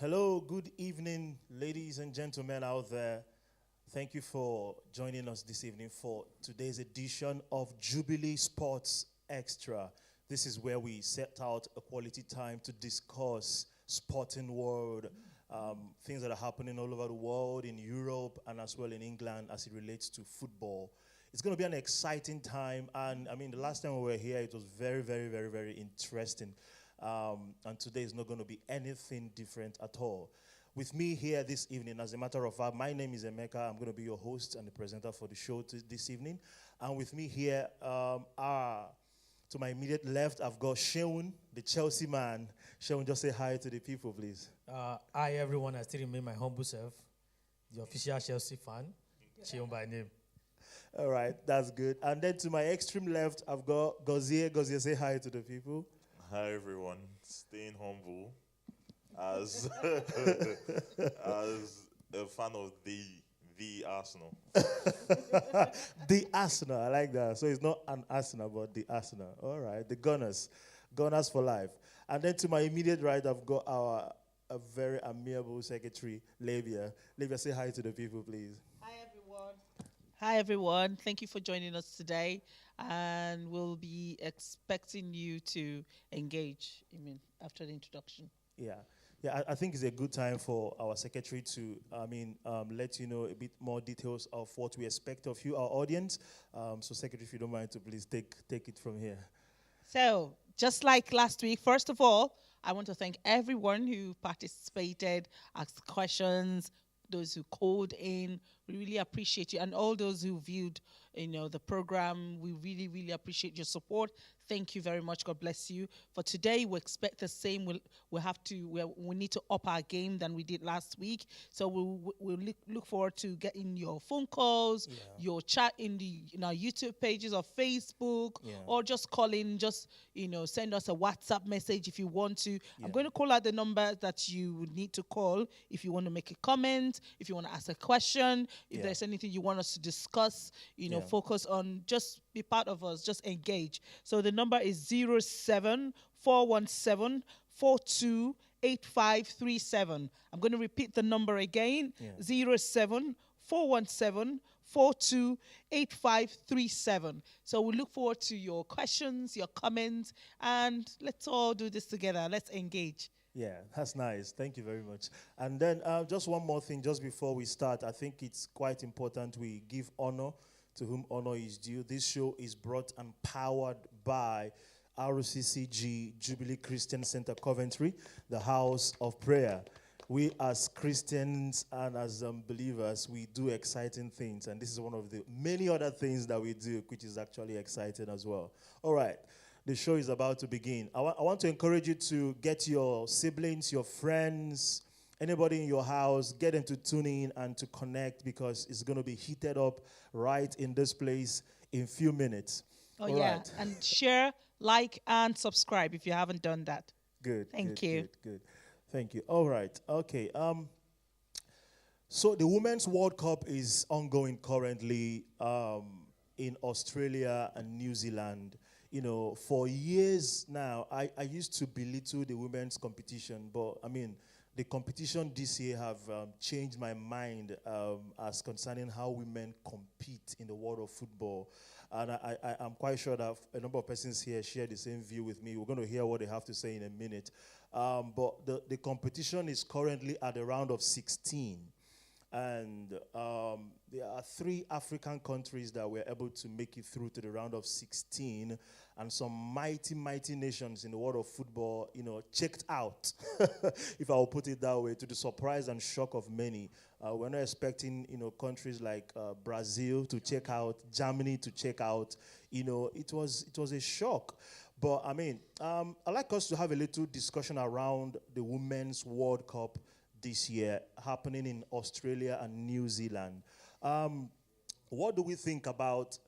Hello, good evening, ladies and gentlemen out there. Thank you for joining us this evening for today's edition of Jubilee Sports Extra. This is where we set out a quality time to discuss sporting world, things that are happening all over the world, in Europe and as well in England as it relates to football. It's going to be an exciting time, and I mean, the last time we were here, it was very, very, very, very interesting. And today is not going to be anything different at all. With me here this evening, as a matter of fact, my name is Emeka. I'm going to be your host and the presenter for the show this evening. And with me here to my immediate left, I've got Sheun, the Chelsea man. Sheun, just say hi to the people, please. Hi, everyone. I still remain my humble self, the official Chelsea fan, Sheun by name. All right, that's good. And then to my extreme left, I've got Gozie. Gozie, say hi to the people. Hi everyone, staying humble as as a fan of the Arsenal. The Arsenal, I like that. So it's not an Arsenal, but the Arsenal. All right, the Gunners for life. And then to my immediate right, I've got a very amiable secretary, Labia. Labia, say hi to the people, please. Hi, everyone. Hi, everyone. Thank you for joining us today. And we'll be expecting you to engage, after the introduction. Yeah. Yeah, I think it's a good time for our secretary to, let you know a bit more details of what we expect of you, our audience. So, secretary, if you don't mind to please take it from here. So, just like last week, first of all, I want to thank everyone who participated, asked questions, those who called in. We really appreciate you, and all those who viewed, the program. We really, really appreciate your support. Thank you very much. God bless you. For today, we expect the same. We need to up our game than we did last week. So we'll look forward to getting your phone calls, your chat in our YouTube pages or Facebook, or just call in. Just send us a WhatsApp message if you want to. I'm going to call out the number that you would need to call if you want to make a comment, if you want to ask a question, if there's anything you want us to discuss. Focus on, just be part of us, just engage. So the number is 07417 428537. I'm going to repeat the number again. 07417 428537. So we look forward to your questions, your comments, and let's all do this together. Let's engage. Yeah, that's nice. Thank you very much. And then just one more thing, just before we start, I think it's quite important we give honor to whom honor is due. This show is brought and powered by RCCG Jubilee Christian Center Coventry, the house of prayer. We as Christians and as believers, we do exciting things, and this is one of the many other things that we do, which is actually exciting as well. All right, the show is about to begin. I want to encourage you to get your siblings, your friends, anybody in your house, get them to tune in and to connect, because it's going to be heated up right in this place in a few minutes. Oh, all yeah. Right. And share, like, and subscribe if you haven't done that. Good. Thank you. Good. Thank you. All right. Okay. So the Women's World Cup is ongoing currently in Australia and New Zealand. For years now, I used to belittle the women's competition, but the competition this year have changed my mind as concerning how women compete in the world of football. And I'm quite sure that a number of persons here share the same view with me. We're going to hear what they have to say in a minute. But the competition is currently at the round of 16. And there are 3 African countries that were able to make it through to the round of 16, and some mighty, mighty nations in the world of football, checked out, if I will put it that way, to the surprise and shock of many. We're not expecting, countries like Brazil to check out, Germany to check out. It was a shock. But I'd like us to have a little discussion around the Women's World Cup this year, happening in Australia and New Zealand. What do we think about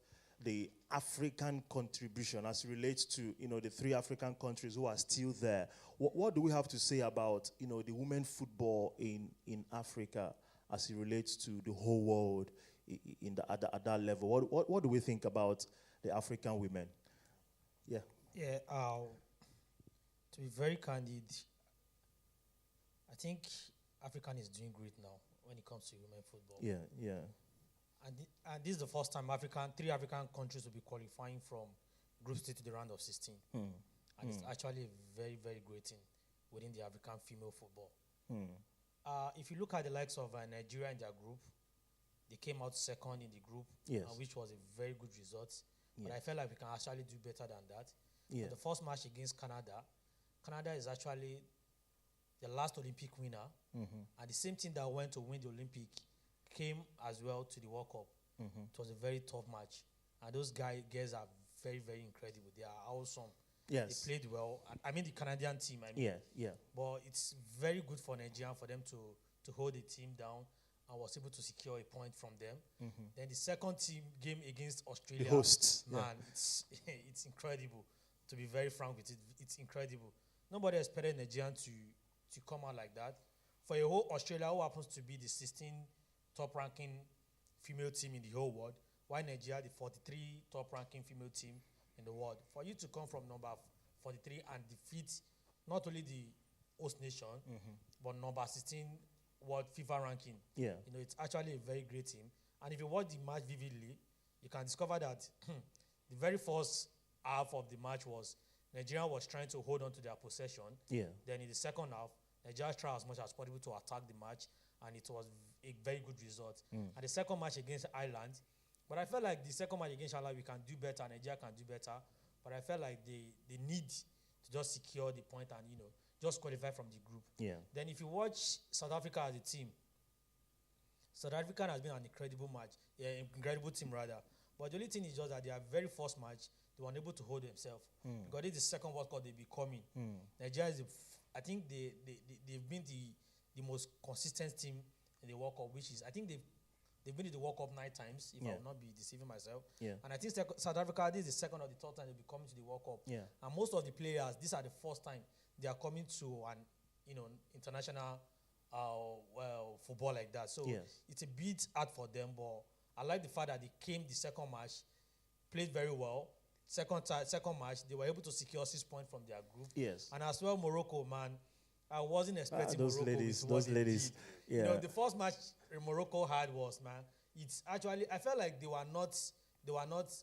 the African contribution as it relates to, the 3 African countries who are still there? What do we have to say about, the women football in Africa as it relates to the whole world at that level? What do we think about the African women? Yeah. Yeah, to be very candid, I think African is doing great now when it comes to women football. Yeah, yeah. And this is the first time three African countries will be qualifying from group stage to the round of 16. And it's actually a very, very great thing within the African female football. If you look at the likes of Nigeria in their group, they came out second in the group, Yes. which was a very good result. But I felt like we can actually do better than that. Yeah. The first match against Canada is actually the last Olympic winner. And the same team that went to win the Olympic came as well to the World Cup. It was a very tough match. And those guys are very, very incredible. They are awesome. Yes. They played well. I mean the Canadian team, I mean. Yeah, yeah. But it's very good for Nigeria for them to hold the team down and was able to secure a point from them. Then the second team game against Australia. The hosts. Man, it's incredible. To be very frank with it, it's incredible. Nobody expected Nigeria to come out like that. For a whole Australia, who happens to be the 16th top-ranking female team in the whole world, while Nigeria, the 43 top-ranking female team in the world, for you to come from number 43 and defeat not only the host nation, but number 16 world FIFA ranking, Yeah. you know, it's actually a very great team. And if you watch the match vividly, you can discover that the very first half of the match was Nigeria was trying to hold on to their possession. Yeah. Then in the second half, Nigeria tried as much as possible to attack the match, and it was a very good result. And the second match against Ireland, but I felt like the second match against Ireland, we can do better, Nigeria can do better, but I felt like they need to just secure the point and, you know, just qualify from the group. Yeah. Then if you watch South Africa as a team, South Africa has been an incredible match, incredible team rather. But the only thing is just that their very first match, they were unable to hold themselves. Because this is the second World Cup they'll be coming. Nigeria is, I think they've been the most consistent team in the World Cup, which is, I think they've been in the World Cup 9 times, if I will not be deceiving myself. Yeah. And I think South Africa, this is the second or the third time they'll be coming to the World Cup. Yeah. And most of the players, these are the first time they are coming to an, you know, international football like that. So Yes. it's a bit hard for them, but I like the fact that they came the second match, played very well. Second match, they were able to secure 6 points from their group. Yes. And as well, Morocco, man, I wasn't expecting those Morocco. ladies, with what those they ladies. did. Yeah. You know, the first match Morocco had was, man, it's actually, I felt like they were not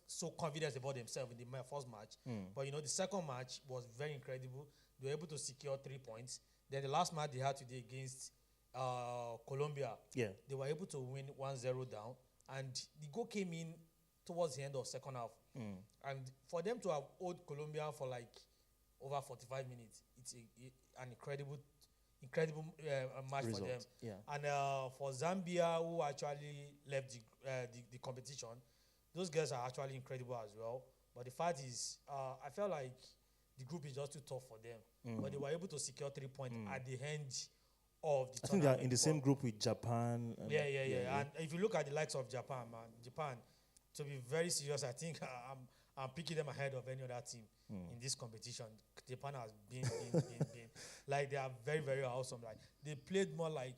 so confident about themselves in the first match. But you know, the second match was very incredible. They were able to secure 3 points. Then the last match they had today against Colombia, Yeah. they were able to win 1-0 down. And the goal came in towards the end of second half. And for them to have owed Colombia for like over 45 minutes, it's an incredible match Result. for them. Yeah. And for Zambia, who actually left the competition, those guys are actually incredible as well. But the fact is, I felt like the group is just too tough for them. But they were able to secure 3 points at the end of the I think they're in tournament. the same group with Japan. And Yeah. And if you look at the likes of Japan, man, to be very serious, I think I'm picking them ahead of any other team in this competition. Japan has been like, they are very, very awesome. Like, they played more like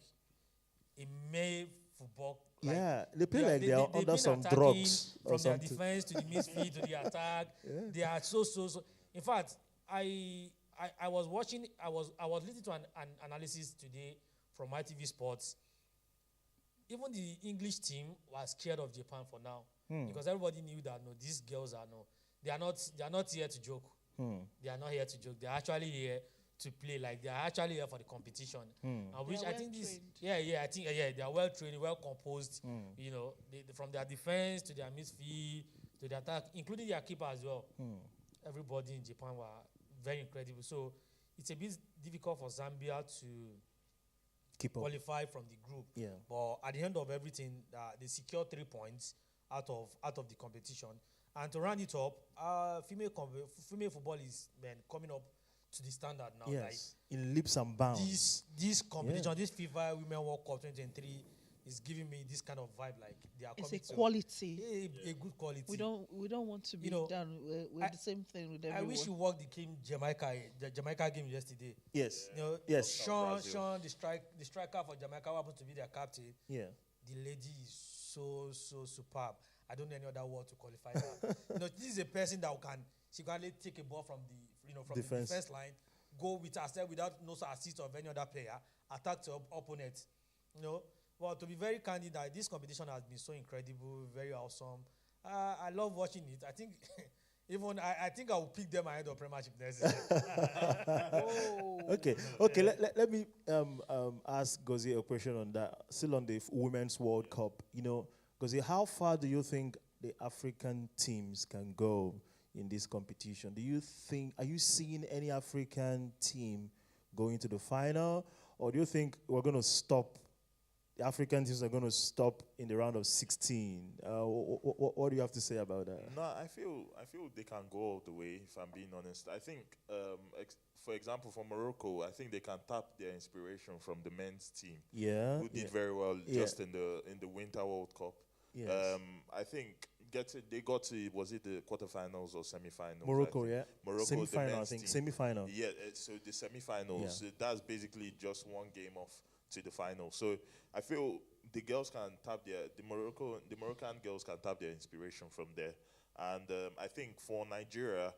a male football. Like, Yeah, they play like they are they've under been some attacking drugs from or their something. defense to the midfield to the attack. They are so. In fact, I was watching. I was listening to an analysis today from ITV Sports. Even the English team was scared of Japan for now because everybody knew that these girls are they are not here to joke. They are not here to joke. They are actually here to play. Like, they are actually here for the competition. And which They are I think this, well-trained. I think they are well trained, well composed. You know, from their defense to their midfield to the attack, including their keeper as well. Everybody in Japan were very incredible. So it's a bit difficult for Zambia to Keep up. qualify from the group. Yeah. But at the end of everything, they secured 3 points out of the competition. And to round it up, female football is coming up to the standard now. Yes. In leaps and bounds. This competition, this FIFA Women World Cup 2023 is giving me this kind of vibe. Like, they are It's coming a quality. a good quality. We don't want to be done with the same thing with I everyone. wish you worked the Jamaica game yesterday. Yes. You know, Yes. Sean, Brazil. the striker for Jamaica, who happens to be their captain. Yeah. The lady is so superb. I don't know any other word to qualify that. This is a person that she can only take a ball from the Defense. defense line, go with herself without no assist of any other player, attack the opponent. You know, well, to be very candid, that this competition has been so incredible, very awesome. I love watching it. I think even I think I will pick them ahead of Premiership next season. Okay. Let me ask Gozie a question on that. Still on the Women's World Cup. You know, Gozie, how far do you think the African teams can go in this competition? Are you seeing any African team going to the final, or do you think we're going to stop? The African teams are going to stop in the round of 16. What do you have to say about that? No, I feel they can go all the way. If I'm being honest, I think, for example, for Morocco, I think they can tap their inspiration from the men's team, who did very well just in the Winter World Cup. Yes. I think they got to, was it the quarterfinals or semifinals? Morocco, Morocco, semi-final, I think. Semi-final. Yeah, so the semifinals, that's basically just one game off to the final. So I feel the girls can tap the Moroccan girls can tap their inspiration from there. And I think for Nigeria,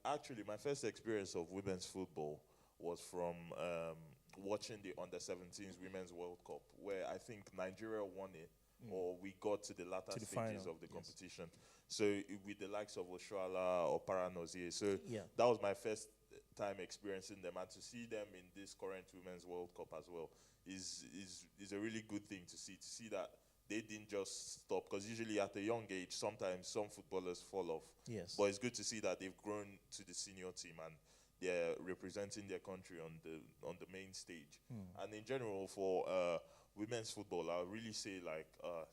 actually my first experience of women's football was from watching the Under-17s Women's World Cup, where I think Nigeria won it, or we got to the latter stages of the competition. So with the likes of Oshoala or Paranozie. So that was my first time experiencing them, and to see them in this current Women's World Cup as well is a really good thing to see that they didn't just stop, because usually at a young age sometimes some footballers fall off. Yes. But it's good to see that they've grown to the senior team and they're representing their country on the main stage. And in general for women's football, I would really say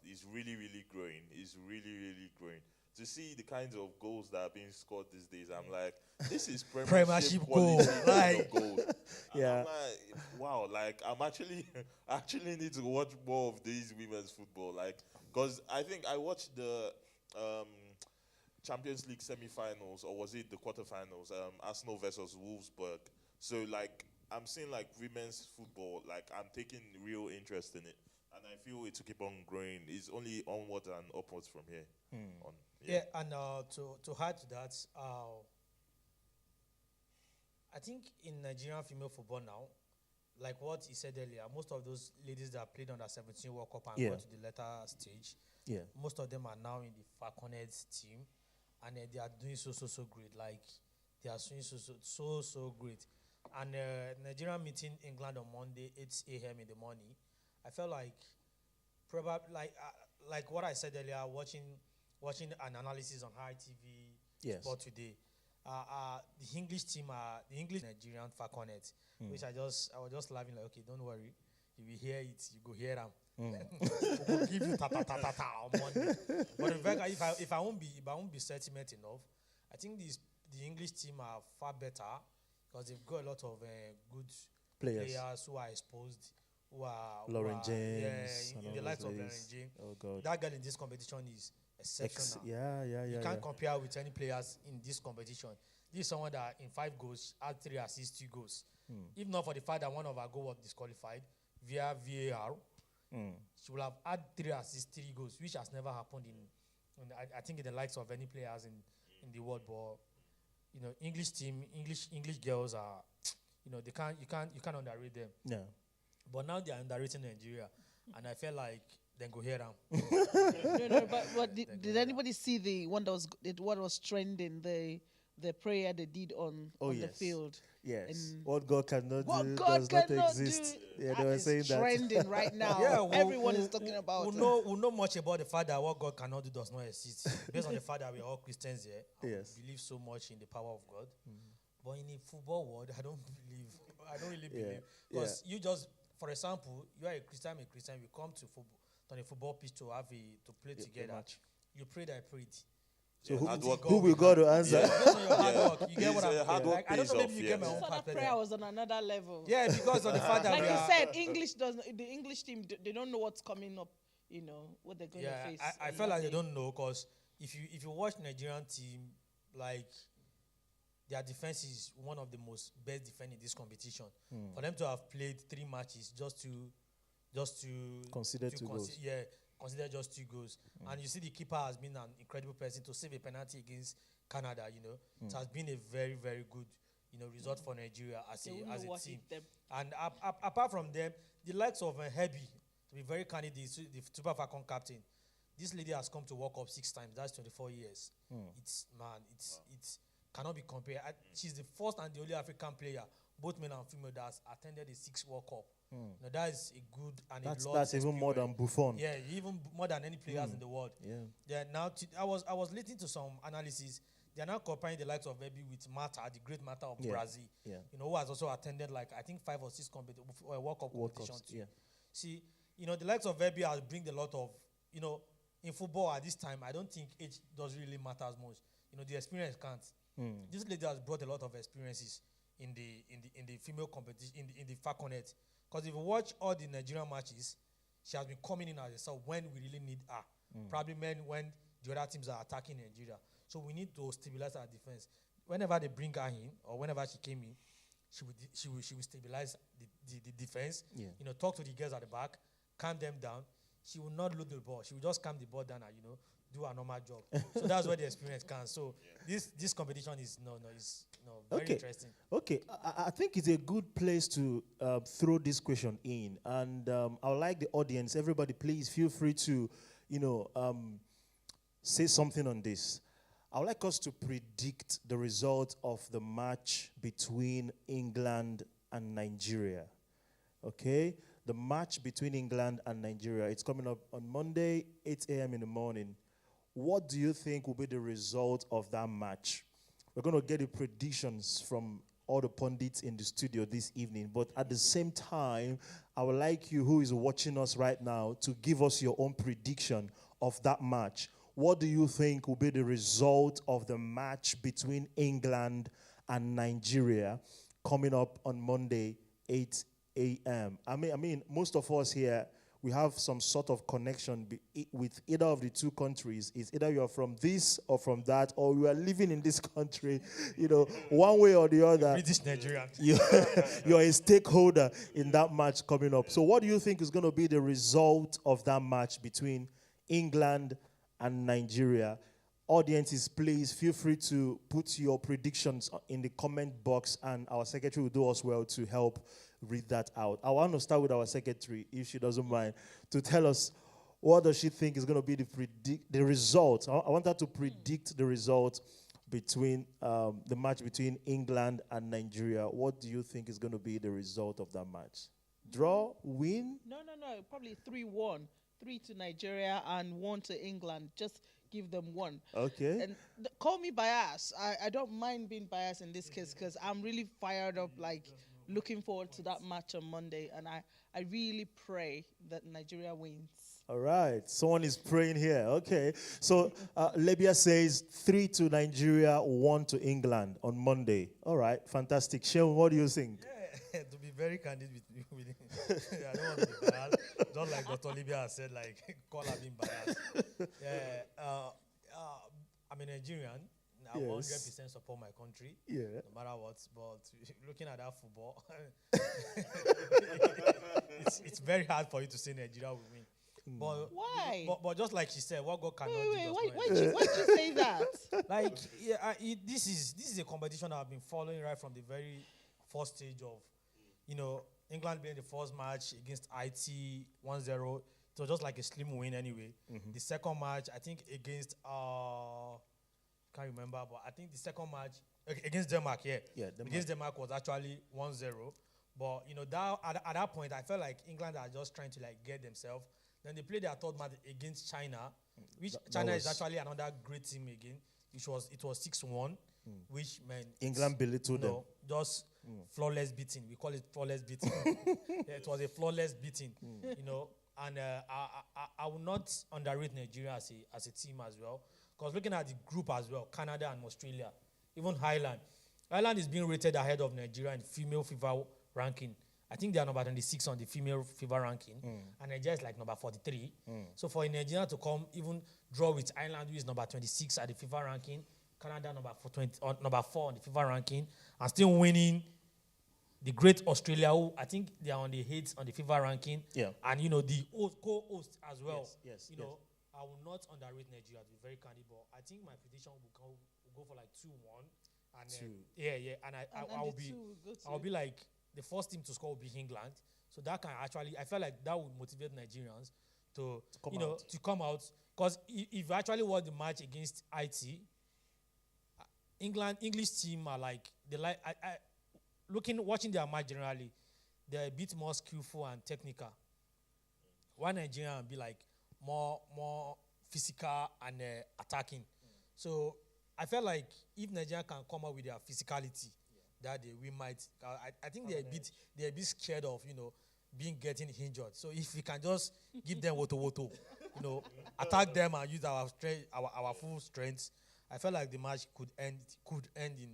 it's really growing. It's really growing. To see the kinds of goals that are being scored these days, I'm like, this is Premiership goal. quality of goal. Yeah. I'm like, wow, I'm actually need to watch more of these women's football, because I think I watched the Champions League semi-finals, or was it the quarterfinals? Arsenal versus Wolfsburg. So I'm seeing women's football, I'm taking real interest in it. And I feel it to keep on growing. It's only onwards and upwards from here. And to add to that, I think in Nigerian female football now, like what he said earlier, most of those ladies that played on the 17 World Cup and got to the later stage, most of them are now in the Falconets team, and they are doing so great. They are doing so great. And Nigeria meeting England on Monday, 8 a.m. in the morning. I felt probably like what I said earlier, watching an analysis on High TV Sport Today. The English team the English Nigerian Falconets, which I was just laughing okay, don't worry, you will hear it, you go hear them. We'll give you ta on Monday. But in fact, if I won't be sentiment enough, I think the English team are far better because they've got a lot of good players who are exposed. Lauren James. In the likes of Lauren James. Oh God. That girl in this competition is exceptional. You can't compare with any players in this competition. This is someone that in 5 goals had 3 assists, 2 goals. If not for the fact that one of our goals was disqualified via VAR, she will have had 3 assists, 3 goals, which has never happened I think in the likes of any players in the world. But English team, English girls are, you can't underrate them. Yeah. But now they are underrating Nigeria, and I feel like then go hear them. No, but did anybody see what was trending, the prayer they did on the field? Yes. What God cannot do does not exist. Yeah, they were saying that. Trending right now. Everyone is talking about it. We know much about the fact that what God cannot do does not exist. Based on the fact that we are all Christians here, we believe so much in the power of God. But in the football world, I don't really believe. Because you just, for example, you are a Christian, we come to the football pitch to play together. You prayed, I prayed. So who will God to answer? Based on your hard work, you get what I'm saying. I don't know, maybe you get my own part. That prayer was on another level. Yeah, because of the fact that you said, the English team, they don't know what's coming up, what they're going to face. I felt like they don't know, because if you watch Nigerian team, their defense is one of the most best defense in this competition. For them to have played 3 matches just to consider 2 goals. Yeah, consider just 2 goals. And you see the keeper has been an incredible person to save a penalty against Canada, It has been a very, very good result for Nigeria as They wouldn't a know what team. hit them. And apart from them, the likes of Hebi, to be very candid, the Super Falcon captain. This lady has come to World Cup 6 times. That's 24 years. It's cannot be compared. She's the first and the only African player, both men and female, that has attended the 6 World Cup. Now that is a good and That's even more than Buffon. Yeah, even more than any players in the world. Yeah. Now I was listening to some analysis. They are now comparing the likes of Hebi with Mata, the great Mata of Brazil. Yeah. Who has also attended I think 5 or 6 World Cup competitions too. Yeah. See, the likes of Hebi has bring a lot of, in football at this time, I don't think age does really matter as much. The experience counts. This lady has brought a lot of experiences in the female competition, in the Falconet. Because if you watch all the Nigerian matches, she has been coming in as a sub when we really need her. Probably when the other teams are attacking Nigeria. So we need to stabilize our defense. Whenever they bring her in, or whenever she came in, she will stabilize the defense. Yeah. Talk to the girls at the back, calm them down. She will not lose the ball. She will just calm the ball down and do a normal job. So that's where the experience comes. So this competition is very interesting. Okay, I think it's a good place to throw this question in, and I would like the audience, everybody, please feel free to, say something on this. I would like us to predict the result of the match between England and Nigeria. Okay, the match between England and Nigeria. It's coming up on Monday, 8 a.m. in the morning. What do you think will be the result of that match? We're going to get the predictions from all the pundits in the studio this evening. But at the same time, I would like you who is watching us right now to give us your own prediction of that match. What do you think will be the result of the match between England and Nigeria coming up on Monday, 8 a.m.? I mean, most of us here, we have some sort of connection with either of the two countries. It's either you are from this or from that, or you are living in this country, one way or the other. British Nigerian. You're a stakeholder in that match coming up. So what do you think is going to be the result of that match between England and Nigeria? Audiences, please feel free to put your predictions in the comment box, and our secretary will do us well to help read that out. I want to start with our secretary, if she doesn't mind, to tell us what does she think is going to be the result. I want her to predict the result between the match between England and Nigeria. What do you think is going to be the result of that match? Draw, win? No. Probably 3-1. 3 to Nigeria and 1 to England. Just give them 1. Okay. And call me biased. I don't mind being biased in this case because I'm really fired up, looking forward to that match on Monday. And I really pray that Nigeria wins. All right. Someone is praying here. Okay. So Lebia says 3 to Nigeria, 1 to England on Monday. All right. Fantastic. Sheon, what do you think? Yeah, to be very candid with you, I don't want to be biased. Just like Dr. Libya has said, call her being biased. I'm a Nigerian. I 100% support my country, no matter what. But looking at that football, it's very hard for you to say Nigeria will win. But why? But just like she said, what God cannot do. Why'd you say that? This is a competition I've been following right from the very first stage of, England being the first match against IT 1-0. It was just like a slim win anyway. The second match, I think against can't remember, but I think the second match against Denmark, against Denmark was actually 1-0. But at that point, I felt like England are just trying to get themselves. Then they played their third match against China, which China is actually another great team again. It was 6-1, which meant England belittled them. Just flawless beating. We call it flawless beating. It was a flawless beating, And I will not underrate Nigeria as a team as well. Because looking at the group as well, Canada and Australia, even Ireland. Ireland is being rated ahead of Nigeria in female FIFA ranking. I think they are number 26 on the female FIFA ranking. And Nigeria is number 43. So for Nigeria to come, even draw with Ireland, who is number 26 at the FIFA ranking, Canada number 4 on the FIFA ranking, and still winning the great Australia, who I think they are on the 8th on the FIFA ranking. Yeah. And, the co-host as well. Yes. I will not underrate Nigeria, to be very candid, but I think my prediction will go for 2-1. And Two. and And I will the be, two will go to- I'll be like the first team to score will be England. So that can actually, I feel like that would motivate Nigerians to come you know, out. to come out. Because if you actually watch the match against IT, English team are like they like watching their match generally, they're a bit more skillful and technical. One Nigerian will be like more physical and attacking. So I felt like if Nigeria can come up with their physicality, that day we might. I think they're a bit scared of getting injured. So if we can just give them woto, attack them and use our strength, our full strength, I felt like the match could end in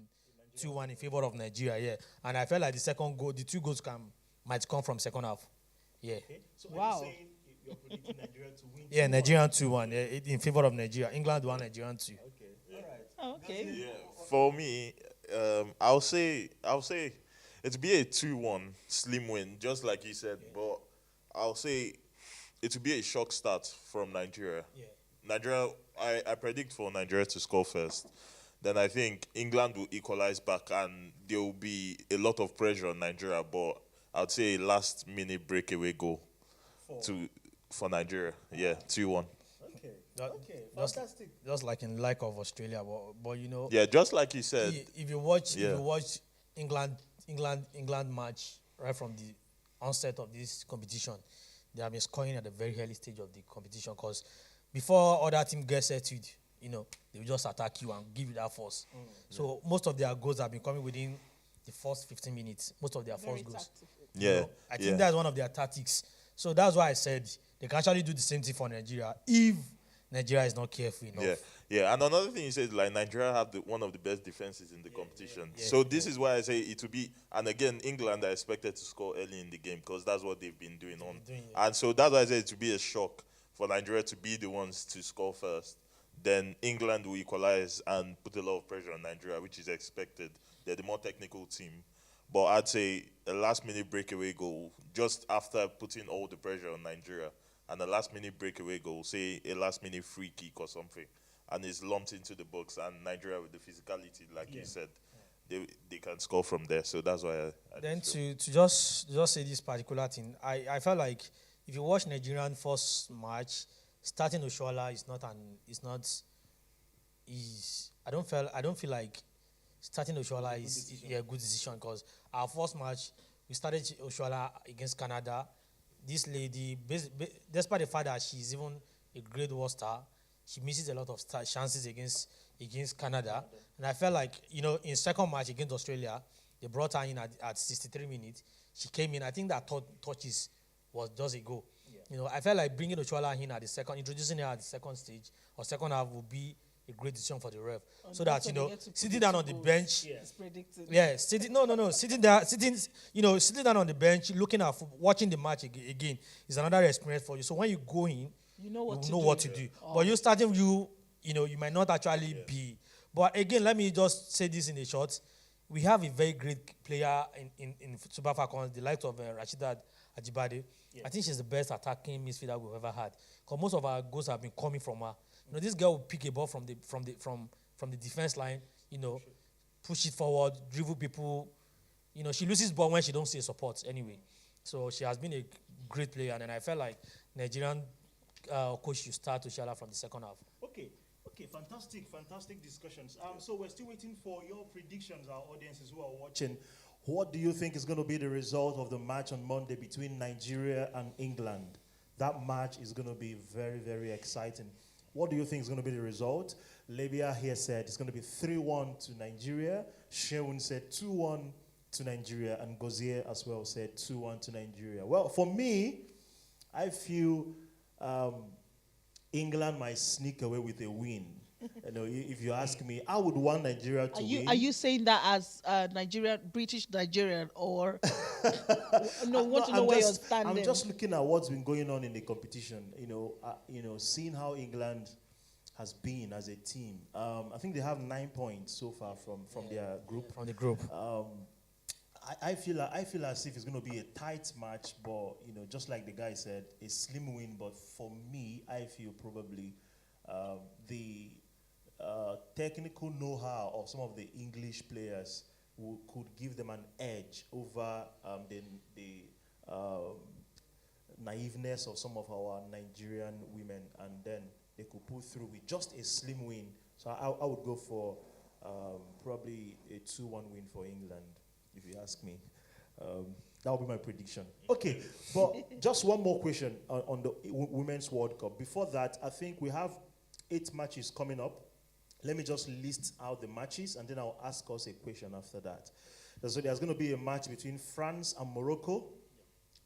2-1 in favor of Nigeria. Yeah, and I felt like the two goals might come from second half. Yeah. Okay. So Wow. are you saying you're predicting Nigeria to win? Yeah, 2-1? Nigerian 2-1 in favor of Nigeria. England 1, Nigerian 2. Okay. All right. Oh, okay. Yeah, for me, I'll say it'd be a 2-1 slim win, just like you said. But I'll say it will be a shock start from Nigeria. Yeah. Nigeria, I predict for Nigeria to score first. Then I think England will equalize back, and there will be a lot of pressure on Nigeria. But I'd say a last-minute breakaway goal for Nigeria. Yeah, 2-1. Okay. That- Okay. Just, Fantastic. just like in like of Australia, but Yeah, just like you said. if you watch Yeah. England match right from the onset of this competition, they have been scoring at the very early stage of the competition. Because before other team get settled, they will just attack you and give you that force. So most of their goals have been coming within the first 15 minutes. Most of their Very first goals. tactical. Yeah, I think that's one of their tactics. So that's why I said they can actually do the same thing for Nigeria if Nigeria is not careful enough. Yeah. And another thing you said, like Nigeria have one of the best defenses in the competition. So this is why I say it will be. And again, England are expected to score early in the game because that's what they've been doing on. And so that's why I say it will be a shock for Nigeria to be the ones to score first. Then England will equalize and put a lot of pressure on Nigeria, which is expected. They're the more technical team. But I'd say a last-minute breakaway goal just after putting all the pressure on Nigeria, and a last-minute breakaway goal, say a last-minute free kick or something, and it's lumped into the box, and Nigeria with the physicality, like you said, they can score from there. So that's why I Then just feel- to just say this particular thing, I felt like if you watch Nigerian first match, starting Oshoala I don't feel like starting Oshoala is a good decision because our first match we started Oshoala against Canada. This lady, despite the fact that she's even a great war star, she misses a lot of chances against Canada. And I felt like in second match against Australia, they brought her in at 63 minutes. She came in. I think that touches was just a goal. I felt like bringing Oshoala in introducing her at the second stage or second half would be a great decision for the ref, so that they get to sitting put down it on to the goals. bench. It's predicted. Yeah, sitting down on the bench, looking at watching the match again is another experience for you. So when you go in, You know what you to know do. what to do. But you starting, you might not actually be. But again, let me just say this in a short. We have a very great player in Super Falcons, the likes of Rashida Ajibade. I think she's the best attacking midfielder we've ever had. Because most of our goals have been coming from her. This girl will pick a ball from the defense line, push it forward, dribble people. She loses ball when she don't see support anyway. So she has been a great player, and I felt like Nigerian coach should start to Oshoala from the second half. Okay, fantastic discussions. So we're still waiting for your predictions, our audiences who are watching. What do you think is going to be the result of the match on Monday between Nigeria and England? That match is going to be very, very exciting. What do you think is going to be the result? Labia here said it's going to be 3-1 to Nigeria. Sheun said 2-1 to Nigeria. And Gozier as well said 2-1 to Nigeria. Well, for me, I feel England might sneak away with a win. If you ask me, I would want Nigeria to win. Are you saying that as British Nigerian, or want to know where you're standing? I'm just looking at what's been going on in the competition. Seeing how England has been as a team. I think they have 9 points so far from their group. From the group. I feel as if it's going to be a tight match, but just like the guy said, a slim win. But for me, I feel probably technical know-how of some of the English players who could give them an edge over the naiveness of some of our Nigerian women, and then they could pull through with just a slim win. So I would go for probably a 2-1 win for England, if you ask me. That would be my prediction. Okay, but just one more question on the Women's World Cup. Before that, I think we have 8 matches coming up. Let me just list out the matches, and then I'll ask us a question after that. So there's going to be a match between France and Morocco,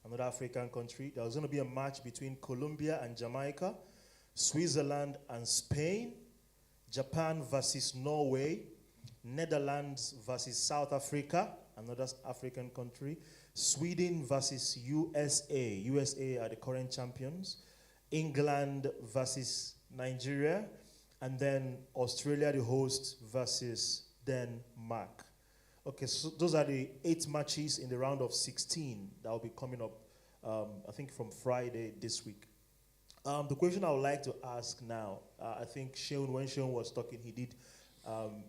another African country. There's going to be a match between Colombia and Jamaica, Switzerland and Spain, Japan versus Norway, Netherlands versus South Africa, another African country, Sweden versus USA. USA are the current champions. England versus Nigeria, and then Australia, the host, versus Denmark. Okay, so those are the 8 matches in the round of 16 that will be coming up, I think, from Friday this week. The question I would like to ask now, I think when Seun was talking, he did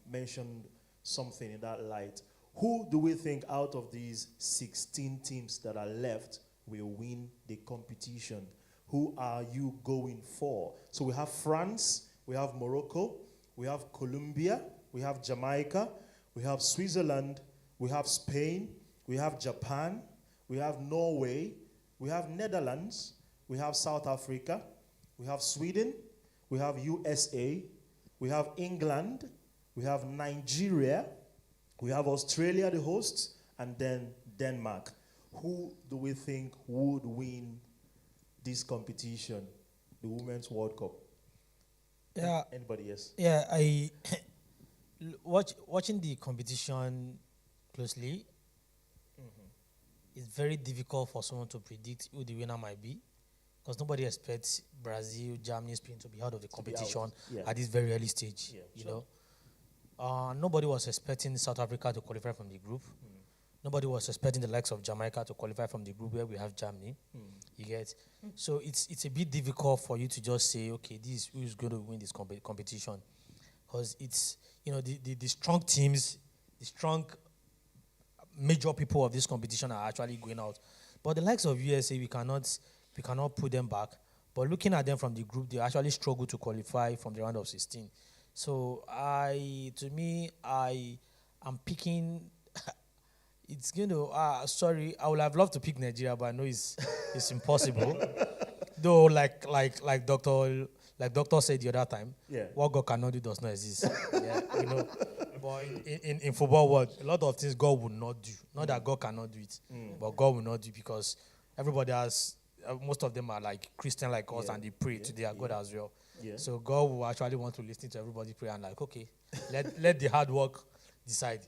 mention something in that light. Who do we think out of these 16 teams that are left will win the competition? Who are you going for? So we have France, we have Morocco, we have Colombia, we have Jamaica, we have Switzerland, we have Spain, we have Japan, we have Norway, we have Netherlands, we have South Africa, we have Sweden, we have USA, we have England, we have Nigeria, we have Australia, the hosts, and then Denmark. Who do we think would win this competition, the Women's World Cup? Yeah. Anybody else? Yeah, watching the competition closely, it's very difficult for someone to predict who the winner might be, because nobody expects Brazil, Germany, Spain to be out of the competition at this very early stage. Yeah, you know, nobody was expecting South Africa to qualify from the group. Nobody was expecting the likes of Jamaica to qualify from the group where we have Germany. You get? So it's a bit difficult for you to just say, okay, this is who's going to win this competition. Because it's, you know, the strong teams, the strong major people of this competition are actually going out. But the likes of USA, we cannot put them back. But looking at them from the group, they actually struggle to qualify from the round of 16. So I'm picking. It's going to. Sorry, I would have loved to pick Nigeria, but I know it's impossible. Though, like Doctor said the other time, what God cannot do does not exist. You know. But in football world, a lot of things God will not do. Not that God cannot do it, but God will not do, because everybody has. Most of them are like Christian like us, and they pray to their God as well. So God will actually want to listen to everybody pray and like, okay, let the hard work decide.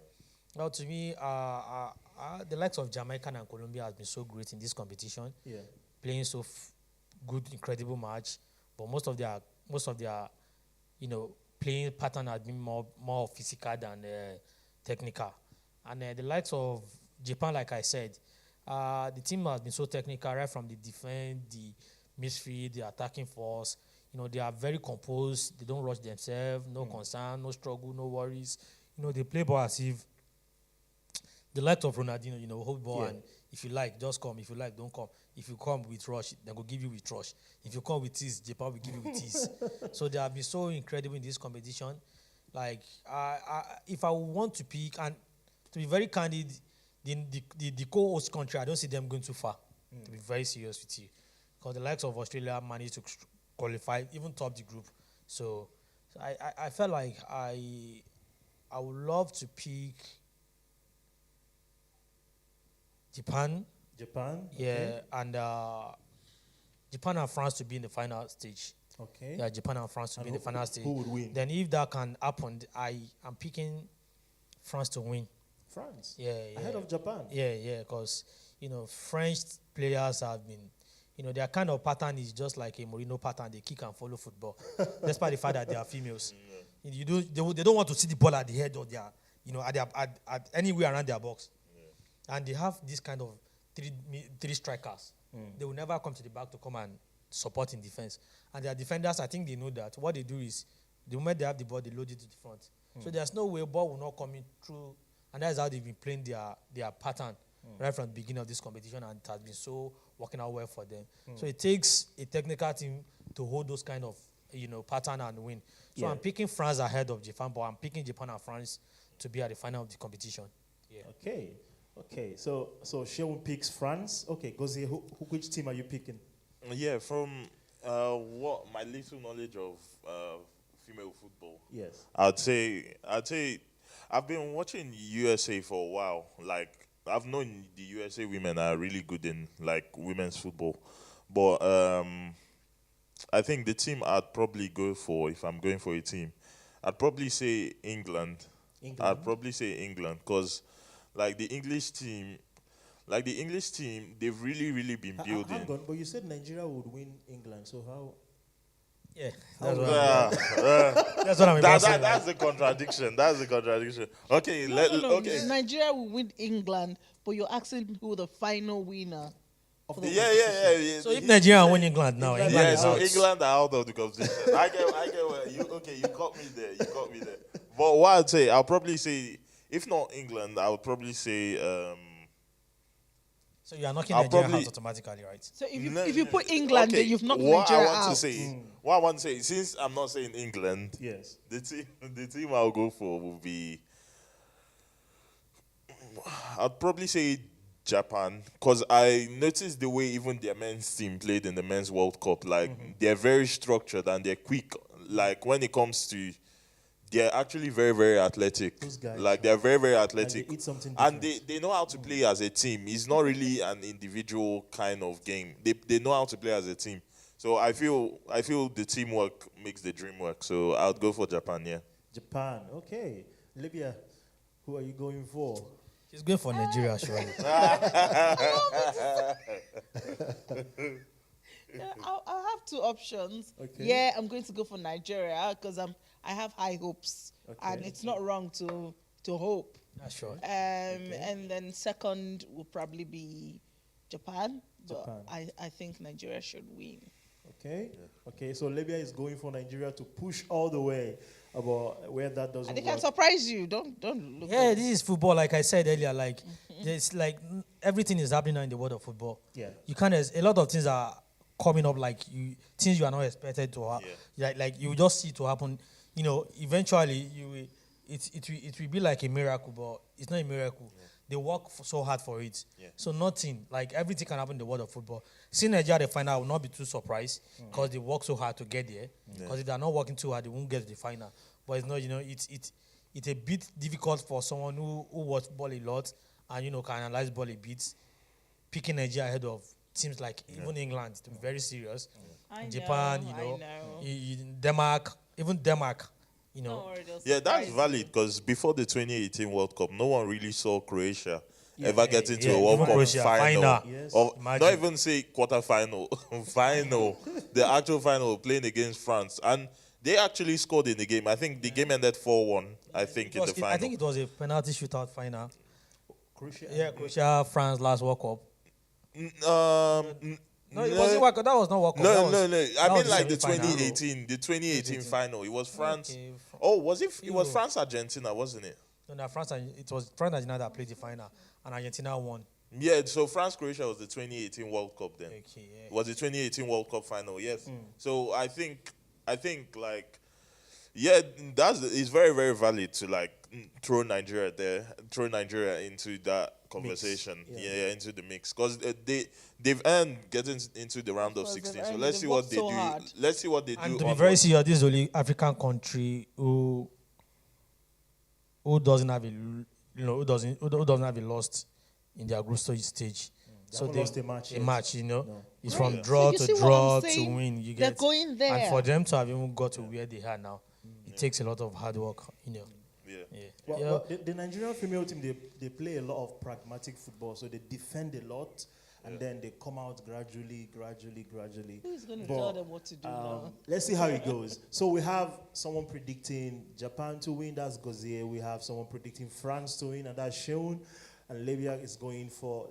Now, to me, the likes of Jamaica and Colombia has been so great in this competition, playing so good, incredible match. But most of their, you know, playing pattern has been more physical than technical. And the likes of Japan, like I said, the team has been so technical, right from the defense, the midfield, the attacking force. You know, they are very composed. They don't rush themselves. No concern, no struggle, no worries. You know, they play ball as if the likes of Ronaldinho, you know, hold ball and if you like, just come. If you like, don't come. If you come with rush, they will give you with rush. If you come with ease, Japan will give you with ease. So they have been so incredible in this competition. Like, if I want to pick, and to be very candid, the co-host country, I don't see them going too far, to be very serious with you. Because the likes of Australia managed to qualify, even top the group. So I felt like I would love to pick Japan. Yeah, okay. And Japan and France to be in the final stage. Okay. Yeah, Japan and France to be in the final stage. Who would win? Then if that can happen, I'm picking France to win. France? Yeah. Ahead of Japan? Yeah, because, you know, French players have been, you know, their kind of pattern is just like a Mourinho pattern. They kick and follow football, despite the fact that they are females. They don't want to see the ball at the head of their, you know, at anywhere around their box. And they have this kind of three strikers. They will never come to the back to come and support in defense. And their defenders, I think they know that. What they do is The moment they have the ball, they load it to the front. So there's no way ball will not come in through, and that's how they've been playing their pattern right from the beginning of this competition, and it has been so working out well for them. So it takes a technical team to hold those kind of pattern and win. So I'm picking France ahead of Japan, but I'm picking Japan and France to be at the final of the competition. Yeah. Okay. So Shehu picks France. Okay, Gozie, which team are you picking? Yeah, from what my little knowledge of female football, Yes. I'd say I've been watching USA for a while. Like I've known the USA women are really good in like women's football, but I think the team I'd probably go for, if I'm going for a team, I'd probably say England. I'd probably say England because like the English team, they've really been building. Hang on, but you said Nigeria would win England, so how? Yeah, That's what I'm about to say. That's the contradiction. That's the contradiction. Okay, No. okay. Nigeria will win England, but you're asking who the final winner. Yeah. So if Nigeria win England now, England Yeah, is so out. England are out of the competition. I get where you caught me there. But what I'd say, I'll probably say, if not England, I would probably say So you are knocking I'll Nigeria probably- out automatically, right? So if you put England, then you've knocked Nigeria out. What I want to say, since I'm not saying England, Yes. the team I'll go for will be, I'd probably say Japan, because I noticed the way even their men's team played in the men's World Cup. Like they're very structured and they're quick. Like when it comes to, they're actually very, very athletic. Those guys, like they're very, very athletic. they eat something And different. they know how to play as a team. It's not really an individual kind of game. They know how to play as a team. So I feel the teamwork makes the dream work. So I'll go for Japan. Yeah. Japan. Okay. Libya, who are you going for? He's going for Nigeria, surely. Yeah, I'll have two options. Okay. Yeah, I'm going to go for Nigeria because I have high hopes, and Okay. it's not wrong to hope. Yeah, sure. And then second will probably be Japan, but Japan. I think Nigeria should win. Okay. Okay. So Libya is going for Nigeria to push all the way, about where that doesn't And they work. can surprise you. Don't look. Yeah, this is football. Like I said earlier, like there's like everything is happening now in the world of football. Yeah. You can't. A lot of things are coming up, like things you are not expected to happen. Like you just see it to happen. Eventually it will be like a miracle, but it's not a miracle. They work so hard for it. So nothing, like everything can happen in the world of football. Seeing Nigeria at the final, I will not be too surprised because they work so hard to get there. Because if they are not working too hard, they won't get to the final. But it's not, it's a bit difficult for someone who watch ball a lot and can analyze ball a bit. Picking Nigeria ahead of teams like even England to be very serious. Japan, Denmark, even Denmark, Yeah, that's valid because before the 2018 World Cup, no one really saw Croatia ever get into a World even Cup Croatia, final. Yes. Or Imagine. not even say quarterfinal, final. The actual final playing against France. And they actually scored in the game. I think the game ended 4-1, I think, in the final. I think it was a penalty shootout final. Croatia. Yeah, Croatia, France last World Cup. No, it no, wasn't World Cup. That was not World Cup. That no, was- no. I that mean was like the semi-final. 2018 final. It was France. Okay, Oh, was it? It was Euro. France Argentina, wasn't it? No, France. It was France and Argentina that played the final, and Argentina won. Yeah. So France Croatia was the 2018 World Cup then. Okay, yeah. Was the 2018 World Cup final? Yes. So I think like, yeah, it's very, very valid to like throw Nigeria there, throw Nigeria into that conversation, Yeah. into the mix, because they've earned getting into the round of Because they've 16. So earned let's it. see They've what worked they so do. hard. Let's see what they And do. to be onward. very serious, this is the only African country who doesn't have who doesn't have a lost in their group stage. So haven't lost a match yet. it's Right. from Yeah. draw So you to see what draw I'm to saying? win. You They're get, going there. and for them to have even got to where they are now, it takes a lot of hard work. Yeah. Well, the Nigerian female team, they play a lot of pragmatic football, so they defend a lot, and then they come out gradually. Who's going to But, tell them what to do now? Let's see how it goes. So we have someone predicting Japan to win, that's Gozie. We have someone predicting France to win, and that's Sheun. And Libya is going for,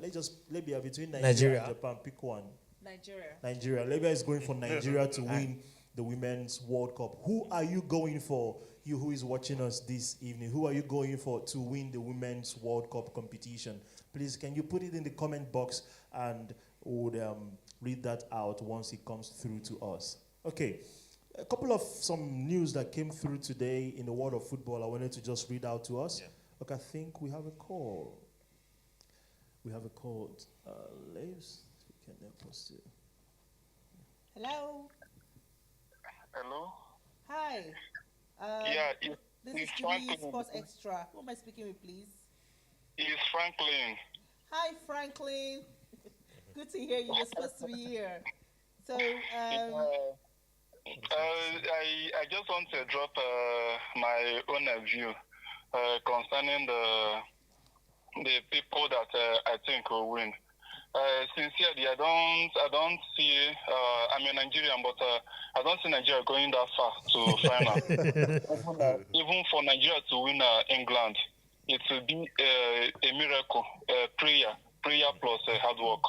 Libya between Nigeria Nigeria. and Japan, pick one. Nigeria. Nigeria. Libya is going for Nigeria to win the Women's World Cup. Who are you going for? You who is watching us this evening, who are you going for to win the Women's World Cup competition? Please, can you put it in the comment box and we'll read that out once it comes through to us. Okay, a couple of some news that came through today in the world of football I wanted to just read out to us. Yeah. Okay, I think we have a call. We have a call. Leaves. We can help us to. Hello. Hello. Hi. This is Jubilee Sports Extra. Who am I speaking with, please? It's Franklin. Hi, Franklin. Good to hear you. You're supposed to be here. So, I just want to drop my own view concerning the people that I think will win. Sincerely, I don't see. I'm a Nigerian, but I don't see Nigeria going that far to final. Even for Nigeria to win England, it will be a miracle, prayer plus hard work,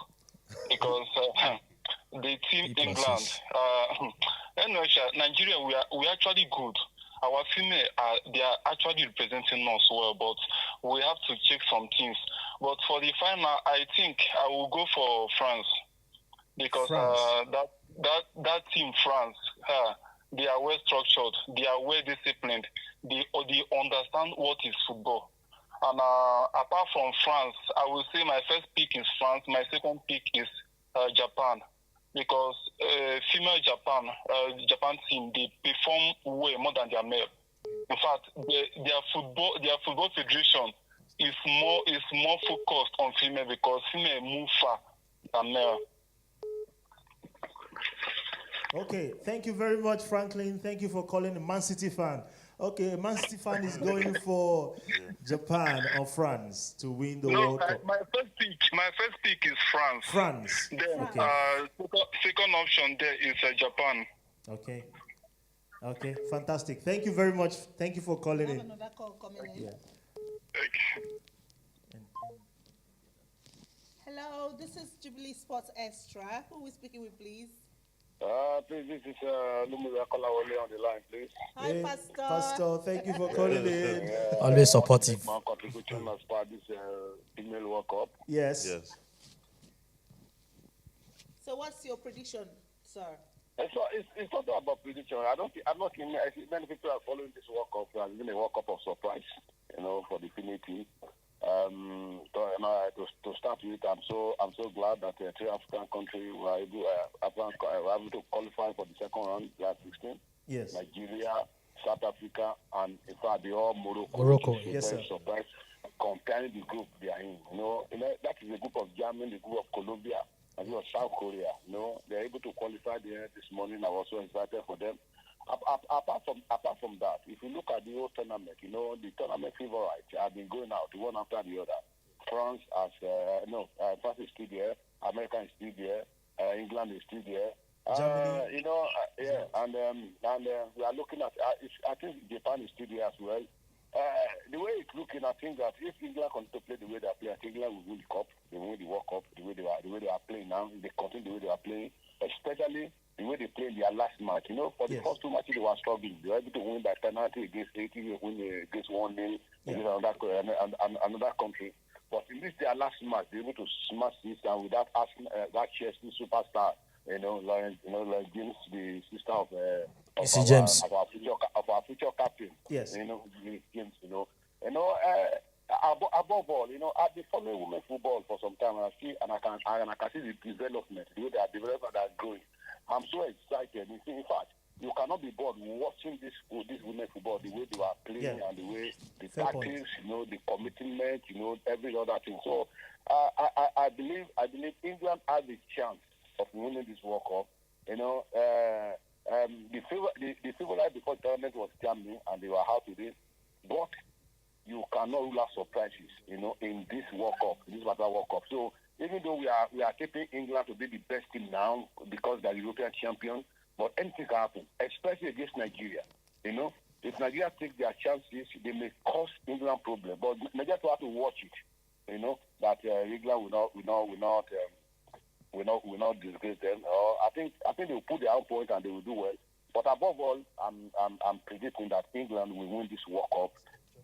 because the team England. Anyway, Nigeria, we are actually good. Our female, they are actually representing us well, but we have to check some things. But for the final, I think I will go for France, because that team France, they are well structured, they are well disciplined, they understand what is football. And apart from France, I will say my first pick is France. My second pick is Japan, because female Japan team, they perform way more than their male. In fact, their football federation is more focused on female, because female move far than male. Okay, thank you very much, Franklin. Thank you for calling a Man City fan. Okay, Man City fan is going for Japan or France to win the World Cup. My first pick is France. France. Then, okay. Second option there is Japan. Okay. Okay, fantastic. Thank you very much. Thank you for calling in. Another call coming in. Yeah. Hello, this is Jubilee Sports Extra. Who are we speaking with, please? Please, this is Lumira Kolawole on the line, please. Hi, Pastor. Pastor, thank you for calling in. Always supportive. My contribution as part of this female World Cup. Yes. Yes. So, what's your prediction, sir? It's not about prediction. I'm not seeing many people are following this World Cup. It has been a World Cup of surprise, for the female team. To start with, I'm so glad that 3 African countries were able to qualify for the second round, last 16. Yes. Nigeria, South Africa, and in fact, they all Morocco. Yes, sir. Surprise comparing the group they are in. That is a group of Germany, the group of Colombia, and South Korea. They're able to qualify there this morning. I was so excited for them. Apart from that, if you look at the whole tournament, the tournament favorites have been going out one after the other. France France is still there. America is still there. England is still there. Germany. And we are looking at. I think Japan is still there as well. The way it's looking, I think that if England continue to play the way they are playing, I think England will win the cup. They will win the World Cup the way they are playing now. They continue the way they are playing, especially the way they played their last match. For the first 2 matches, they were struggling. They were able to win by penalty against 80, win against 1-0 against another country. But in this their last match, they were able to smash this down without asking that Chelsea superstar, Lauren James, the sister of our future captain. Yes. James. Above all, I've been following women football for some time, and I can see the development, the way they are developing, they are growing. I'm so excited. In fact, you cannot be bored watching this women football, the way they are playing and the way the tactics, the commitment, every other thing. So I believe England has a chance of winning this World Cup. The favorite before the tournament was Germany, and they were out today. But you cannot rule out surprises, in this World Cup, this World Cup. So even though we are keeping England to be the best team now because they're European champion, but anything can happen, especially against Nigeria. If Nigeria take their chances, they may cause England problem. But Nigeria have to watch it. That England will not disgrace them. I think they will put their own point and they will do well. But above all, I'm predicting that England will win this World Cup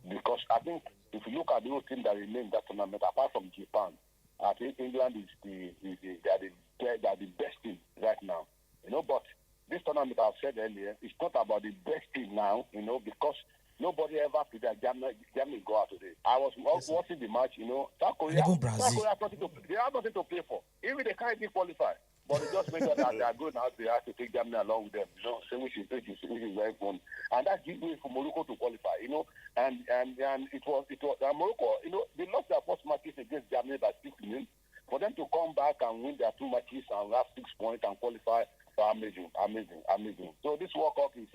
because I think if you look at the whole team that remain in that tournament, apart from Japan, I think England they are the best team right now. But this tournament, I've said earlier, it's not about the best team now, because nobody ever predicted Germany go out today. I was watching the match, South Korea, even Brazil. South Korea they have nothing to play for. Even they can't even qualify. But it just makes sure that they are going out, they have to take Germany along with them, so which is very fun. And that gives way for Morocco to qualify, and it was Morocco, they lost their first matches against Germany by 6-0. For them to come back and win their 2 matches and have 6 points and qualify, amazing. So this World Cup is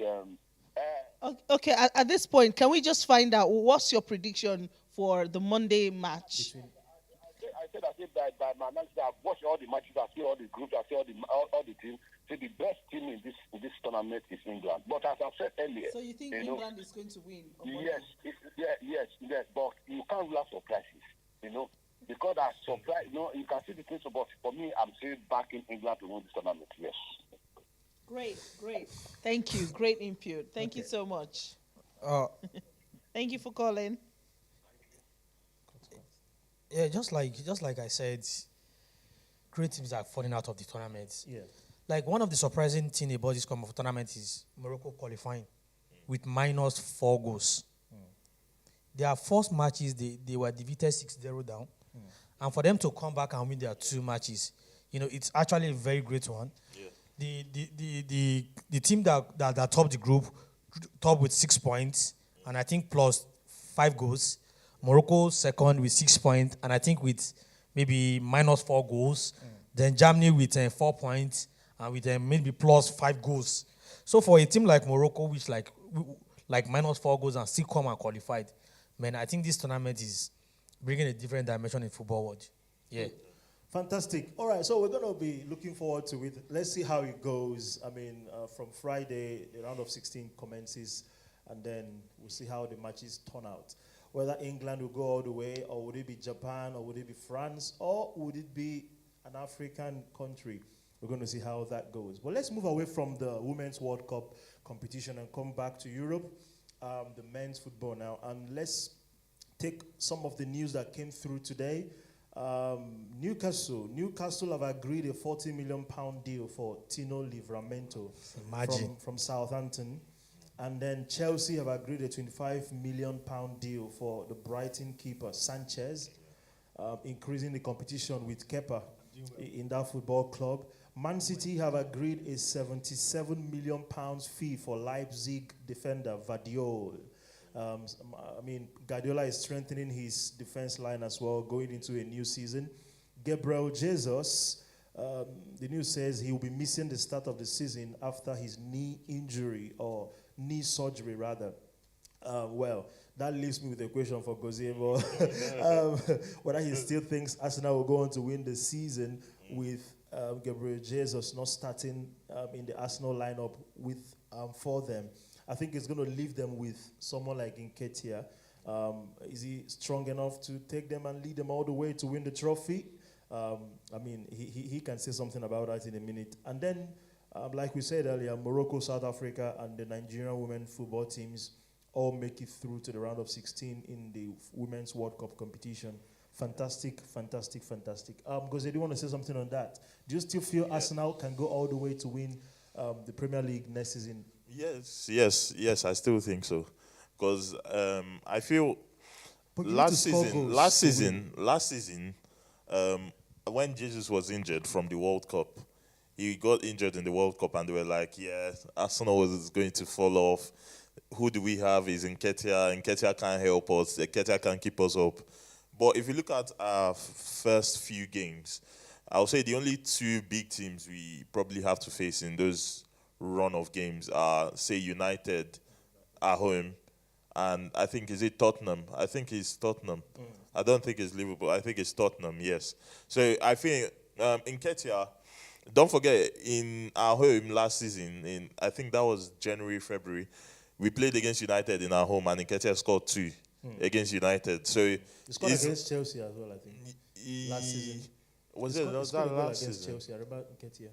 Okay, at this point, can we just find out what's your prediction for the Monday match? I said by my analysis, I've watched all the matches, I see all the groups, I see all the teams. So the best team in this tournament is England. But as I've said earlier, so you think England is going to win? Yes. But you can't rule out surprises, because that surprise, you can see the things. But for me, I'm still backing England to win this tournament. Yes. Great. Thank you. Great input. Thank you so much. Thank you for calling. Yeah, just like I said, great teams are falling out of the tournament. Yeah. Like one of the surprising things about this kind of tournament is Morocco qualifying with -4 goals. Their first matches, they were defeated 6-0 down. And for them to come back and win their 2 matches, it's actually a very great one. Yeah. The team that topped the group, top with 6 points, and I think plus 5 goals. Morocco second with 6 points, and I think with maybe -4 goals. Then Germany with 4 points, and with maybe plus 5 goals. So for a team like Morocco, which like -4 goals and still come and qualified, man, I think this tournament is bringing a different dimension in football world. Yeah. Fantastic. All right, so we're going to be looking forward to it. Let's see how it goes. I mean, from Friday, the round of 16 commences, and then we'll see how the matches turn out. Whether England will go all the way, or would it be Japan, or would it be France, or would it be an African country? We're going to see how that goes. But let's move away from the Women's World Cup competition and come back to Europe, the men's football now. And let's take some of the news that came through today. Newcastle have agreed a £40 million deal for Tino Livramento from Southampton. And then Chelsea have agreed a £25 million deal for the Brighton keeper, Sanchez, increasing the competition with Kepa in that football club. Man City have agreed a £77 million fee for Leipzig defender, Vardiol. Guardiola is strengthening his defense line as well, going into a new season. Gabriel Jesus, the news says he will be missing the start of the season after his knee injury, or knee surgery rather. That leaves me with a question for Gozebo. Whether he still thinks Arsenal will go on to win the season with Gabriel Jesus not starting in the Arsenal lineup for them. I think it's going to leave them with someone like Nketiah. Is he strong enough to take them and lead them all the way to win the trophy? He can say something about that in a minute. And then, like we said earlier, Morocco, South Africa, and the Nigerian women football teams all make it through to the round of 16 in the Women's World Cup competition. Fantastic. Goze, do you want to say something on that? Do you still feel Arsenal can go all the way to win the Premier League next season? Yes, I still think so. Because I feel last season, when Jesus was injured from the World Cup, he got injured in the World Cup, and they were like, Arsenal was going to fall off. Who do we have? Is Nketiah. Nketiah can't help us. Nketiah can't keep us up. But if you look at our first few games, I would say the only 2 big teams we probably have to face in those run of games are, say, United at home, and I think, is it Tottenham? I think it's Tottenham. I don't think it's Liverpool. I think it's Tottenham, yes. So I think Nketiah, don't forget, in our home last season, I think that was January, February, we played against United in our home, and Nketiah scored 2 against United. So he scored against Chelsea as well, I think, last season. Was that last season? Chelsea. I remember Nketiah.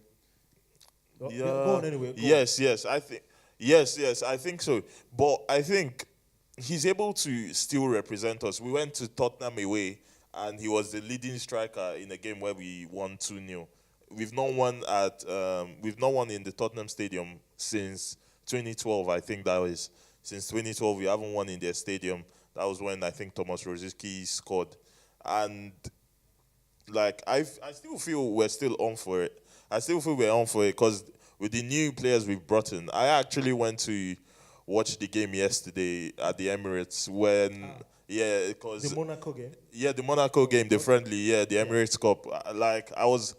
Yeah. Go on anyway. Yes. I think Yes, I think so. But I think he's able to still represent us. We went to Tottenham away, and he was the leading striker in a game where we won 2-0. We've not won in the Tottenham Stadium since 2012. I think that was since 2012. We haven't won in their stadium. That was when I think Thomas Rosicky scored, and like I still feel we're still on for it. I still feel we're on for it because with the new players we've brought in, I actually went to watch the game yesterday at the Emirates when because The Monaco game. yeah, the Monaco game, the friendly, the Emirates Cup. Like I was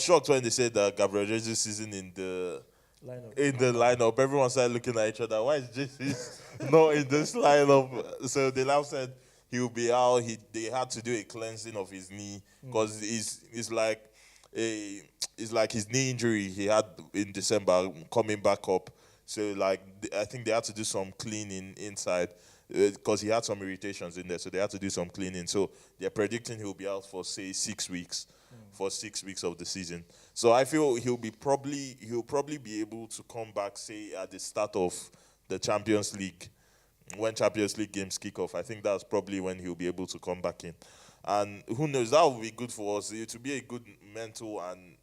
shocked when they said that Gabriel Jesus isn't in the Lineup. lineup. Everyone started looking at each other. Why is Jesus not in this lineup? So they now said he'll be out. They had to do a cleansing of his knee because it's like his knee injury he had in December coming back up. So like I think they had to do some cleaning inside because he had some irritations in there. So they had to do some cleaning. So they're predicting he'll be out for say 6 weeks, for 6 weeks of the season. So I feel he'll probably be able to come back say at the start of the Champions League, when Champions League games kick off. I think that's probably when he'll be able to come back in. And who knows, that will be good for us. It will be a good mental and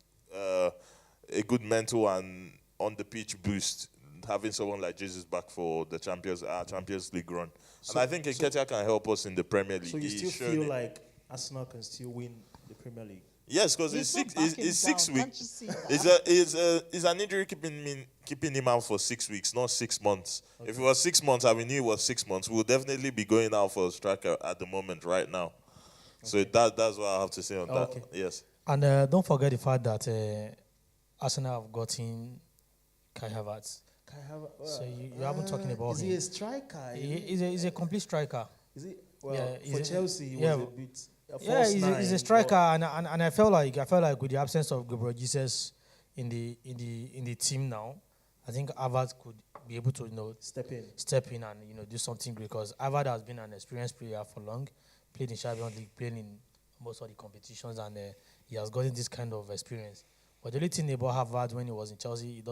on the pitch boost, having someone like Jesus back for the Champions League run. And I think Nketiah can help us in the Premier League. So you still feel like Arsenal can still win the Premier League? Yes, because He's it's not 6 backing it's 6 down, weeks. can't you see that? It's an injury keeping him out for 6 weeks, not 6 months. Okay. If it was 6 months and we knew it was 6 months, we'll definitely be going out for a striker at the moment right now. So that's what I have to say on that. Yes. And don't forget the fact that Arsenal have gotten Kai Havertz. So you haven't talking about is him. Is he a striker? He's a complete striker. Is he? Well, Yeah, for he's a- Chelsea, he yeah, was a bit. He's a striker, and I felt like with the absence of Gabriel Jesus in the team now, I think Havertz could be able to step in and do something great because Havertz has been an experienced player for long, played in Champions League, played in most of the competitions, and he has gotten this kind of experience. But the only thing about Havertz when he was in Chelsea, he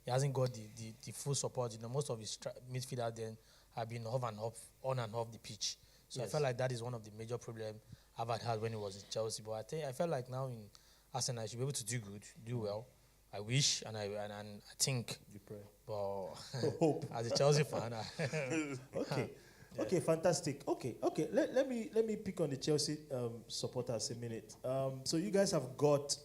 hasn't got the full support. Most of his midfielders then have been on and off the pitch. So I felt like that is one of the major problems Havertz had when he was in Chelsea. But I felt like now in Arsenal, I should be able to do good, do well. I wish and I think. You pray. But Hope. as a Chelsea fan, Okay. Okay, fantastic. Okay. Let me pick on the Chelsea supporters a minute. So you guys have got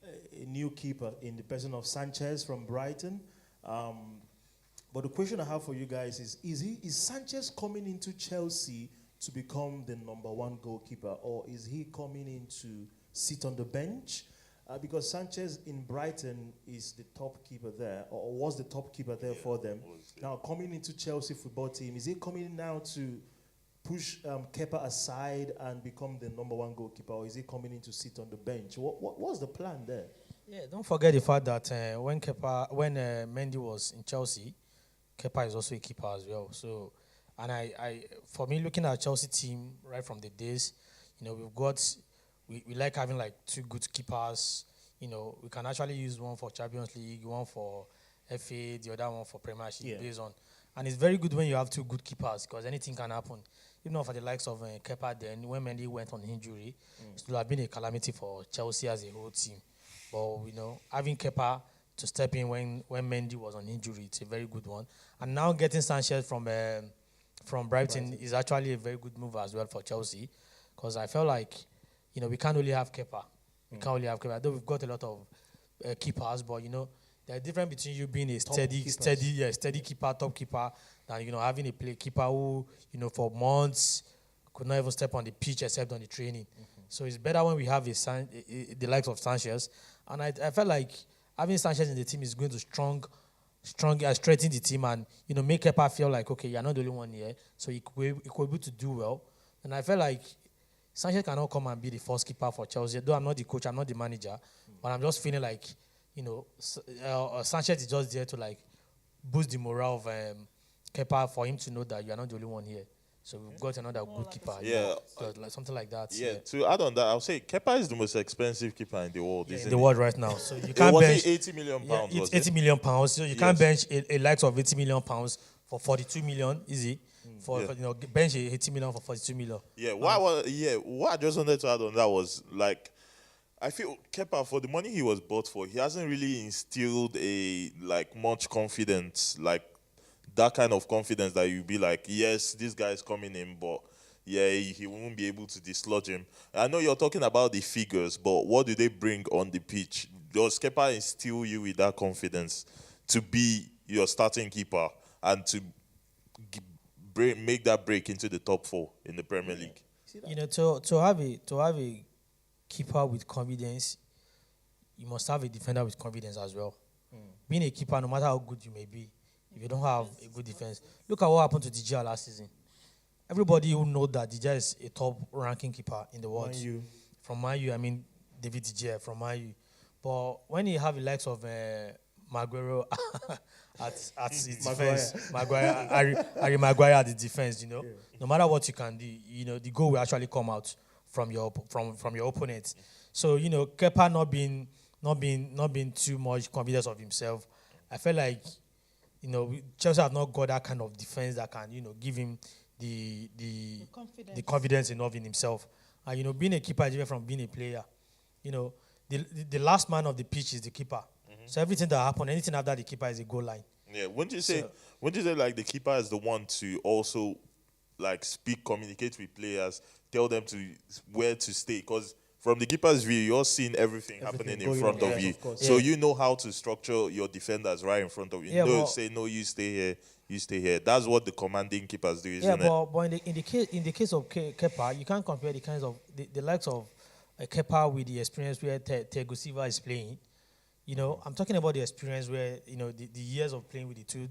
a new keeper in the person of Sanchez from Brighton. But the question I have for you guys is Sanchez coming into Chelsea to become the number one goalkeeper, or is he coming in to sit on the bench? Because Sanchez in Brighton is the top keeper there, or was the top keeper there for them. Now coming into Chelsea football team, is he coming in now to push Kepa aside and become the number one goalkeeper, or is he coming in to sit on the bench? What's the plan there? Yeah, don't forget the fact that when Mendy was in Chelsea, Kepa is also a keeper as well. So, and I for me, looking at Chelsea team right from the days, we like having like two good keepers. We can actually use one for Champions League, one for FA, the other one for Premiership based on. And it's very good when you have two good keepers because anything can happen. Even though for the likes of Kepa, then when Mendy went on injury, it would have been a calamity for Chelsea as a whole team. But having Kepa to step in when Mendy was on injury, it's a very good one. And now getting Sanchez from Brighton is actually a very good move as well for Chelsea, because I felt like we can't only have Kepa. We can't only have Kepa. Though we've got a lot of keepers, but there's a difference between you being a steady keeper, top keeper, than having a keeper who for months could not even step on the pitch except on the training. So it's better when we have the likes of Sanchez, and I felt like having Sanchez in the team is going to strengthen the team and make Kepa feel like, okay, you're not the only one here, so he could be able to do well. And I felt like Sanchez cannot come and be the first keeper for Chelsea. Though I'm not the coach, I'm not the manager, but I'm just feeling like Sanchez is just there to like boost the morale of Kepa for him to know that you are not the only one here. So we've got another good keeper. Yeah. Like something like that. Yeah, to add on that, I'll say Kepa is the most expensive keeper in the world, In isn't the it? world right now. So you can't Was bench it 80 million Yeah, pounds? it's was 80 it? million pounds. So you can't Yes. bench a likes of 80 million pounds for 42 million, is it? For bench 80 million for 42 million. Yeah, what I just wanted to add on that was like, I feel Kepa, for the money he was bought for, he hasn't really instilled much confidence, like that kind of confidence that you be like, yes, this guy is coming in, but yeah, he won't be able to dislodge him. I know you're talking about the figures, but what do they bring on the pitch? Does Kepa instill you with that confidence to be your starting keeper and to make that break into the top 4 in the Premier League? You know, to have a keeper with confidence, you must have a defender with confidence as well. Being a keeper, no matter how good you may be, if you don't have a good defense, look at what happened to DJ last season. Everybody who knows that DJ is a top-ranking keeper in the world. From Man U, I mean David DJ from Man U. But when you have the likes of Maguire at his defense, Harry Maguire at the defense, you know, no matter what you can do, you know, the goal will actually come out from your opponent. So, you know, Kepa not being too much confidence of himself, I feel like, you know, Chelsea have not got that kind of defense that can, you know, give him the confidence enough in himself. And, you know, being a keeper is different from being a player. You know, the last man of the pitch is the keeper. So everything that happens, anything after the keeper is a goal line. Yeah, wouldn't you say like the keeper is the one to also like communicate with players, tell them where to stay? Because from the keeper's view, you're seeing everything happening in front of you. So you know how to structure your defenders right in front of you. No, you stay here, you stay here. That's what the commanding keepers do, isn't it? But in the case of Kepa, you can't compare the kinds of the likes of Kepa with the experience where Thiago Silva is playing. You know, I'm talking about the experience where, you know, the years of playing with the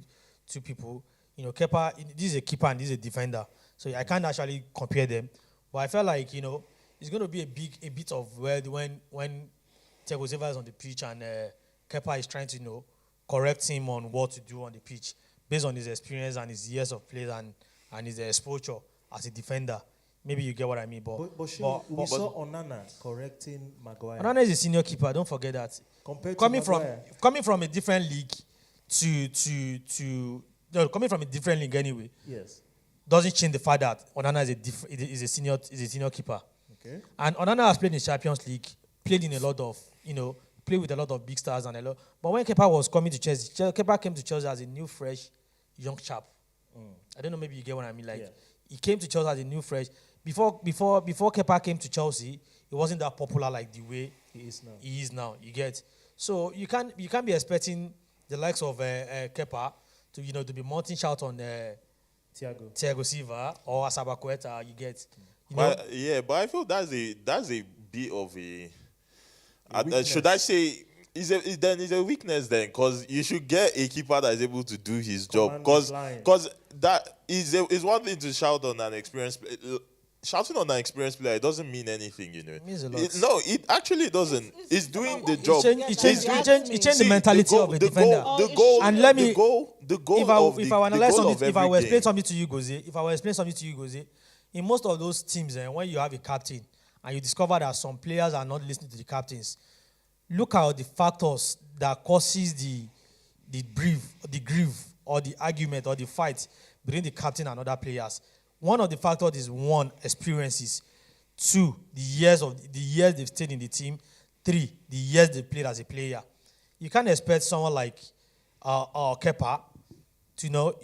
two people. You know, Kepa, this is a keeper and this is a defender. So I can't actually compare them. But I felt like, you know, it's going to be a bit of when Thiago Silva is on the pitch and Kepa is trying to, you know, correct him on what to do on the pitch based on his experience and his years of play and his exposure as a defender. Maybe you get what I mean. But we saw Onana correcting Maguire. Onana is a senior keeper. Don't forget that. Coming from a different league coming from a different league anyway. Yes. Doesn't change the fact that Onana is a senior keeper. Okay. And Onana has played in the Champions League, played with a lot of big stars and a lot. But when Kepa was coming to Chelsea, Kepa came to Chelsea as a new, fresh, young chap. I don't know, maybe you get what I mean. Like he came to Chelsea as a new, fresh. Before Kepa came to Chelsea, he wasn't that popular like the way he is now. You get. So you can't be expecting the likes of Kepa to be mounting shout on Thiago Silva or Asabakweta. You get. But I feel that's a bit of a should I say is a weakness then, because you should get a keeper that is able to do his job, because that is one thing to shout on an experienced. Shouting on an experienced player, it doesn't mean anything, you know. It means a lot. It actually doesn't. It's doing the job. It changed the mentality of a defender. If I will explain something to you, Goze, in most of those teams, when you have a captain and you discover that some players are not listening to the captains, look at the factors that causes the grief or the argument or the fight between the captain and other players. One of the factors is, one, experiences. Two, the years they've stayed in the team. Three, the years they played as a player. You can't expect someone like Kepa to know.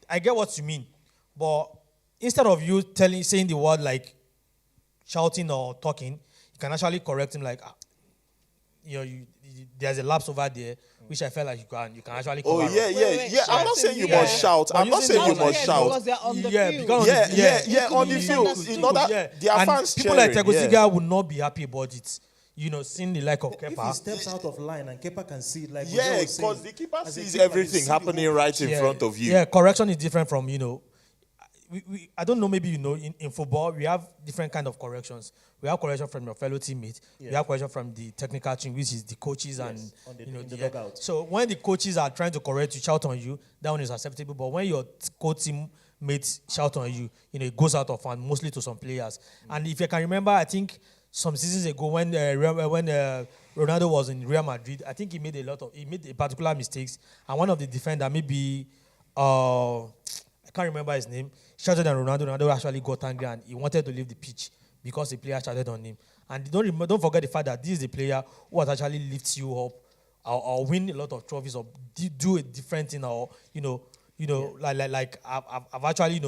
I get what you mean, but instead of you saying the word like shouting or talking, you can actually correct him like, there's a lapse over there, which I felt like you can actually cover. I'm not saying you must shout. I'm not saying you must shout. Because they're on the field. On the field. In order, their fans people like Thiago Silva would not be happy about it. Seeing the like of Kepa. If he steps out of line and Kepa can see it, like because the keeper sees everything happening right in front of you. Yeah, correction is different from I don't know, maybe in football we have different kind of corrections. We have correction from your fellow teammates. We have correction from the technical team, which is the coaches and the dugout. So when the coaches are trying to correct you, shout on you, that one is acceptable. But when your coach team mates shout on you, it goes out of hand mostly to some players. And if you can remember, I think some seasons ago when Ronaldo was in Real Madrid, I think he made a particular mistakes, and one of the defender, maybe I can't remember his name, shouted at Ronaldo. Ronaldo actually got angry and he wanted to leave the pitch because the player shouted on him. And don't forget the fact that this is the player who has actually lifts you up or win a lot of trophies or do a different thing, or like I've actually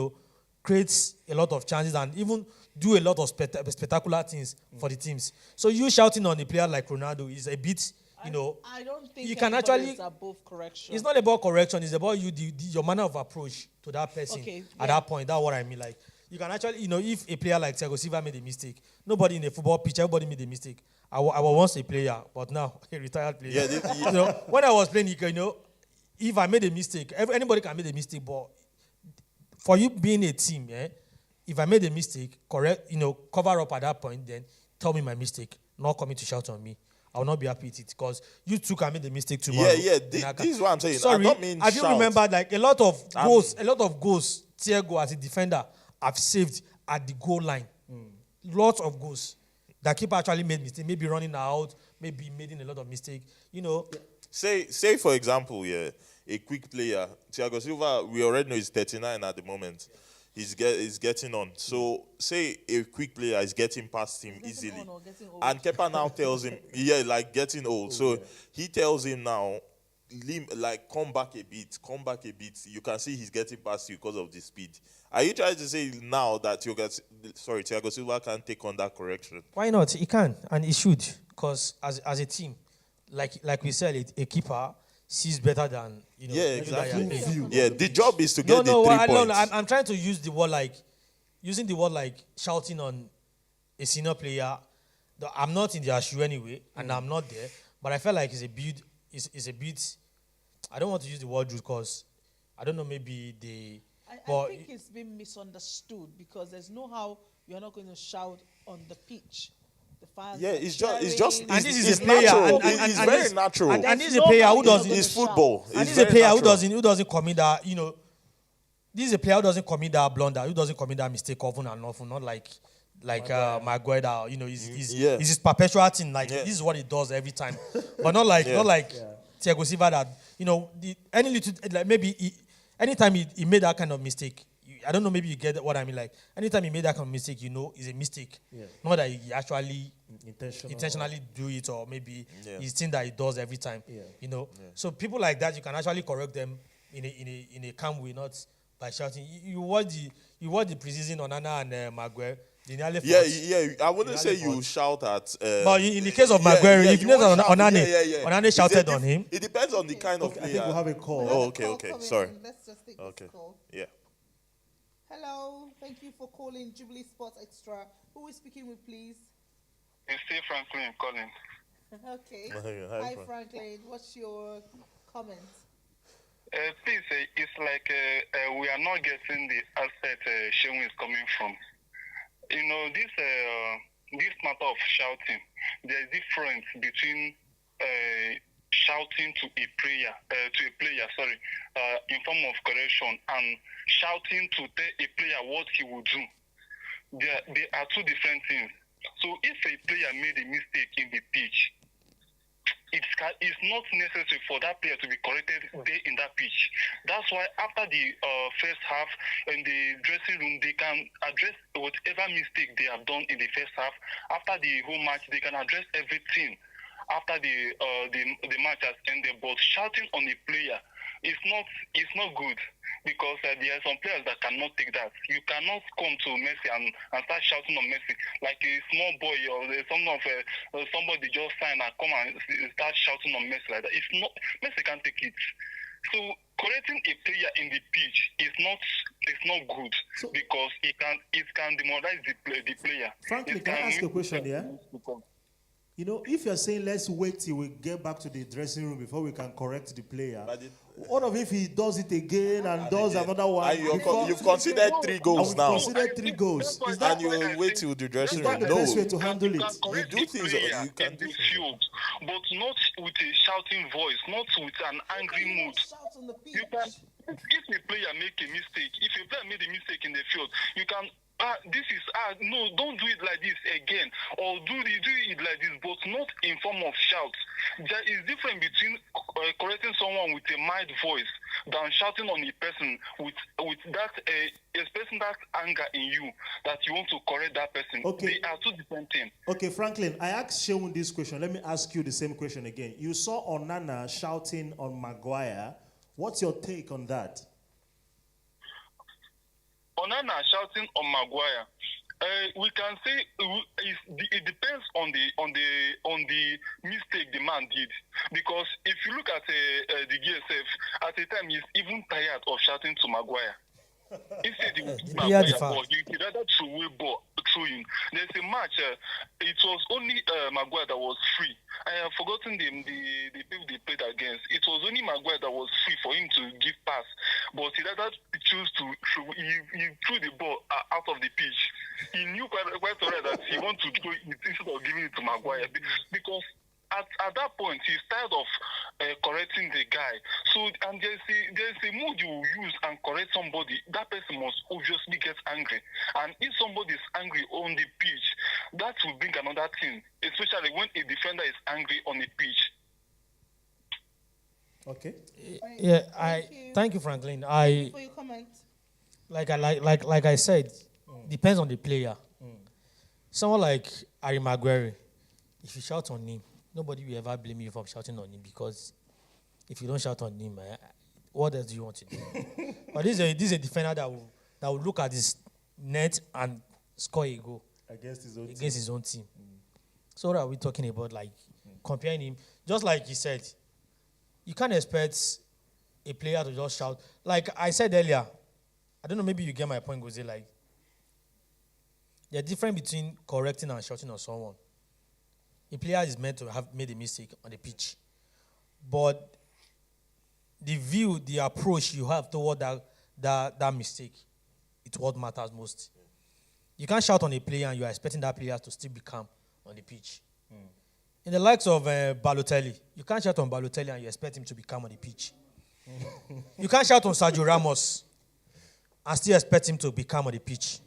creates a lot of chances and even do a lot of spectacular things for the teams. So you shouting on a player like Ronaldo is a bit, I don't think you can actually. It's above correction. It's not about correction. It's about your manner of approach to that person at that point. That's what I mean. Like you can actually, if a player like Thiago Silva made a mistake, nobody in a football pitch, everybody made a mistake. I was once a player, but now a retired player. Yeah, when I was playing, if I made a mistake, anybody can make a mistake, but for you being a team, if I made a mistake, correct, cover up at that point, then tell me my mistake, not coming to shout on me. I will not be happy with it because you two can make the mistake tomorrow. Yeah. This is what I'm saying. Sorry, I don't mean have you remembered like a lot of goals Thiago as a defender have saved at the goal line. Lots of goals. The keeper actually made mistakes, maybe running out, maybe making a lot of mistakes. Say for example, a quick player, Thiago Silva, we already know he's 39 at the moment. He's getting on. So say a quick player is getting past him easily. And Kepa now tells him, getting old. So he tells him now, come back a bit. You can see he's getting past you because of the speed. Are you trying to say now that Thiago Silva can't take on that correction? Why not? He can, and he should. Because as a team, like we said, a keeper sees better than exactly. The job is to get the 3 points. No, I'm trying to use the word using the word like shouting on a senior player. I'm not in their shoe anyway, and I'm not there. But I feel like it's a bit. I don't want to use the word rude because I don't know. Maybe I think it's been misunderstood because there's no how you're not going to shout on the pitch. It's just and this is a player, natural. It's very natural. And this is a player who doesn't. It's football. And this is a player who doesn't commit that. This is a player who doesn't commit that blunder, who doesn't commit that mistake often and often. Not like Maguire. He's his perpetual thing. This is what he does every time. But not like Thiago Silva that anytime he made that kind of mistake. I don't know, maybe you get what I mean. Like, anytime he made that kind of mistake, it's a mistake. Yeah. Not that he actually intentionally do it, or maybe it's thing that he does every time. Yeah. So people like that, you can actually correct them in a calm way, not by shouting. You watch the preseason on Onana and Maguire. I wouldn't say you shout at. But in the case of Maguire, if you know Onana shouted on him. It depends on the kind of player. I think we'll have a call. Oh, okay. Sorry. Let's just take this call. Yeah. Hello, thank you for calling Jubilee Sports Extra. Who is speaking with, please? It's still Franklin calling. Okay. Hi, Franklin. What's your comment? Please, it's like we are not getting the aspect Sheung is coming from. This matter of shouting, there's difference between shouting to a player, in form of correction, and shouting to tell a player what he will do. They are two different things. So if a player made a mistake in the pitch, it's not necessary for that player to be corrected there in that pitch. That's why after the first half in the dressing room, they can address whatever mistake they have done in the first half. After the whole match, they can address everything after the match has ended. But shouting on a player is not good, because there are some players that cannot take that. You cannot come to Messi and start shouting on Messi like a small boy or somebody just sign and come and start shouting on Messi like that. Messi can't take it. So correcting a player in the pitch is not good, because it can demoralize the player. Frankly, can I ask a question here? If you're saying let's wait till we get back to the dressing room before we can correct the player, what if he does it again and does another one? And you've considered 3 goals now. Considered 3 goals. And you will wait till the dressing room. Is that the best way to handle it? You do things. You can do field, but not with a shouting voice, not with an angry mood. if a player make a mistake, if a player made a mistake in the field, you can. This is no, don't do it like this again, or do it like this, but not in form of shouts. There is difference between correcting someone with a mild voice than shouting on a person with that expressing that anger in you that you want to correct that person. Okay. They are two different things. Okay, Franklin, I asked Seun this question. Let me ask you the same question again. You saw Onana shouting on Maguire. What's your take on that? Onana shouting on Maguire. We can say it depends on the mistake the man did, because if you look at the GSF at the time, he's even tired of shouting to Maguire. Instead, Maguire ball, he rather throw him. There's a match. It was only Maguire that was free. I have forgotten the people they played against. It was only Maguire that was free for him to give pass, but he rather chose to he threw the ball out of the pitch. He knew quite alright that he wanted to throw it instead of giving it to Maguire, because at that point he's tired of correcting the guy. So, and there's a mood you use and correct somebody. That person must obviously get angry, and if somebody is angry on the pitch, that will bring another thing, especially when a defender is angry on the pitch. Okay. Yeah, thank you, Franklin. Thank you for your comment. Like I said, depends on the player. Someone like Harry Maguire, if you shout on him, nobody will ever blame you for shouting on him, because if you don't shout on him, what else do you want to do? But this is a defender that will look at his net and score a goal Against his own team. his own team. So what are we talking about? Like comparing him, just like he said, you can't expect a player to just shout. Like I said earlier, I don't know, maybe you get my point, Goze. Like, there's a difference between correcting and shouting on someone. A player is meant to have made a mistake on the pitch, but the approach you have toward that mistake, it's what matters most. You can't shout on a player and you are expecting that player to still be calm on the pitch. In the likes of Balotelli, you can't shout on Balotelli and you expect him to be calm on the pitch. You can't shout on Sergio Ramos and still expect him to be calm on the pitch.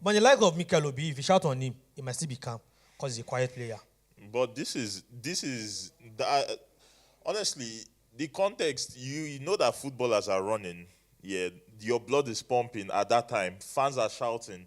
But in the likes of Mikel Obi, if you shout on him, he might still be calm because he's a quiet player. But this is honestly the context. You know that footballers are running. Yeah, your blood is pumping at that time. Fans are shouting.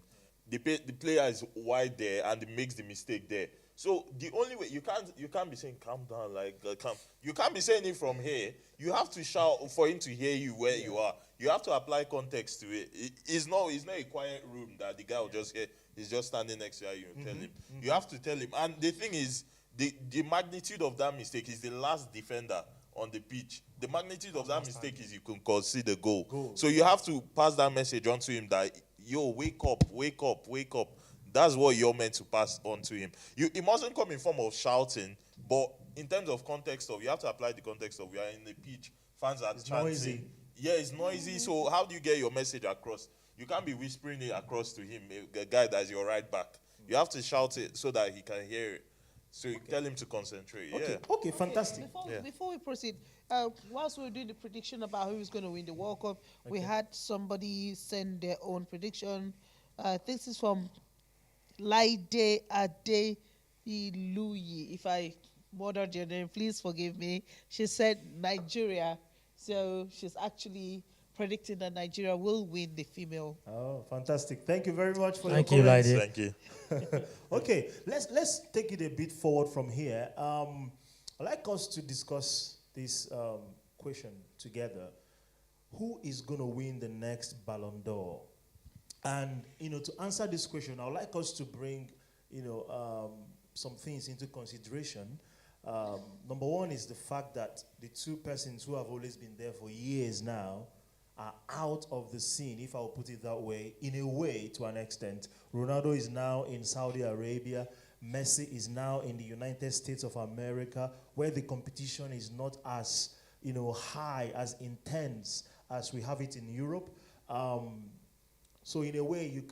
The player is wide there and he makes the mistake there. So the only way you can't be saying calm down, like calm. You can't be saying it from here. You have to shout for him to hear you where you are. You have to apply context to it. It's not a quiet room that the guy will just hear. He's just standing next to you. Tell him. You have to tell him. And the thing is, the magnitude of that mistake is the last defender on the pitch. The magnitude of that mistake is you can concede the goal. So you have to pass that message on to him that, yo, wake up, wake up, wake up. That's what you're meant to pass on to him. It mustn't come in form of shouting, but in terms of context of, you have to apply the context of, we are in the pitch, fans are chanting. Noisy. Yeah, it's noisy. So how do you get your message across? You can't be whispering it across to him, a guy that's your right back. You have to shout it so that he can hear it. So you tell him to concentrate. Okay, Yeah. okay, fantastic. Before we proceed, whilst we were doing the prediction about who's going to win the World Cup, we had somebody send their own prediction. This is from Laide Adebiluyi. If I murdered your name, please forgive me. She said Nigeria. So she's actually predicting that Nigeria will win the female. Oh, fantastic. Thank you very much for Thank your you, comments. Laide. Thank you. Okay, let's take it a bit forward from here. I'd like us to discuss this question together. Who is going to win the next Ballon d'Or? And, to answer this question, I would like us to bring, some things into consideration. Number one is the fact that the two persons who have always been there for years now are out of the scene, if I will put it that way, in a way, to an extent. Ronaldo is now in Saudi Arabia. Messi is now in the United States of America, where the competition is not as, high, as intense as we have it in Europe. So in a way,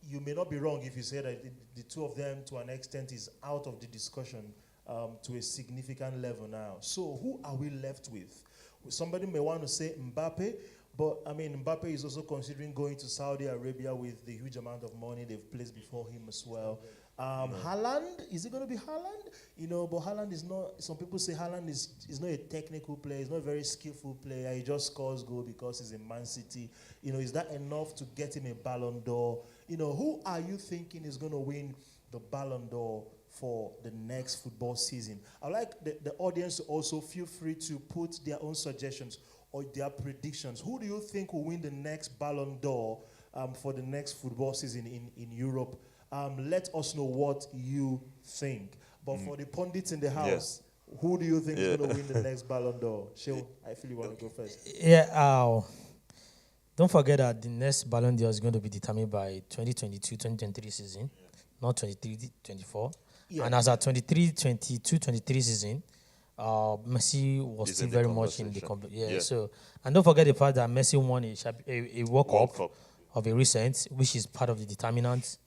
you may not be wrong if you say that the two of them, to an extent, is out of the discussion to a significant level now. So who are we left with? Somebody may want to say Mbappe, But I mean, Mbappe is also considering going to Saudi Arabia with the huge amount of money they've placed before him as well. Haaland, is it going to be Haaland? But Haaland is not. Some people say Haaland is not a technical player. He's not a very skillful player. He just scores goal because he's in Man City. Is that enough to get him a Ballon d'Or? Who are you thinking is going to win the Ballon d'Or for the next football season? I'd like the audience to also feel free to put their own suggestions or their predictions. Who do you think will win the next Ballon d'Or for the next football season in Europe? Let us know what you think. But for the pundits in the house, who do you think is going to win the next Ballon d'Or? Shil, I feel you want to go first. Yeah, don't forget that the next Ballon d'Or is going to be determined by 2022-2023 season, not 23-24. Yeah. And as a 23-22-23 season, Messi was still very much in the competition. So, and don't forget the fact that Messi won a World Cup of a recent, which is part of the determinant,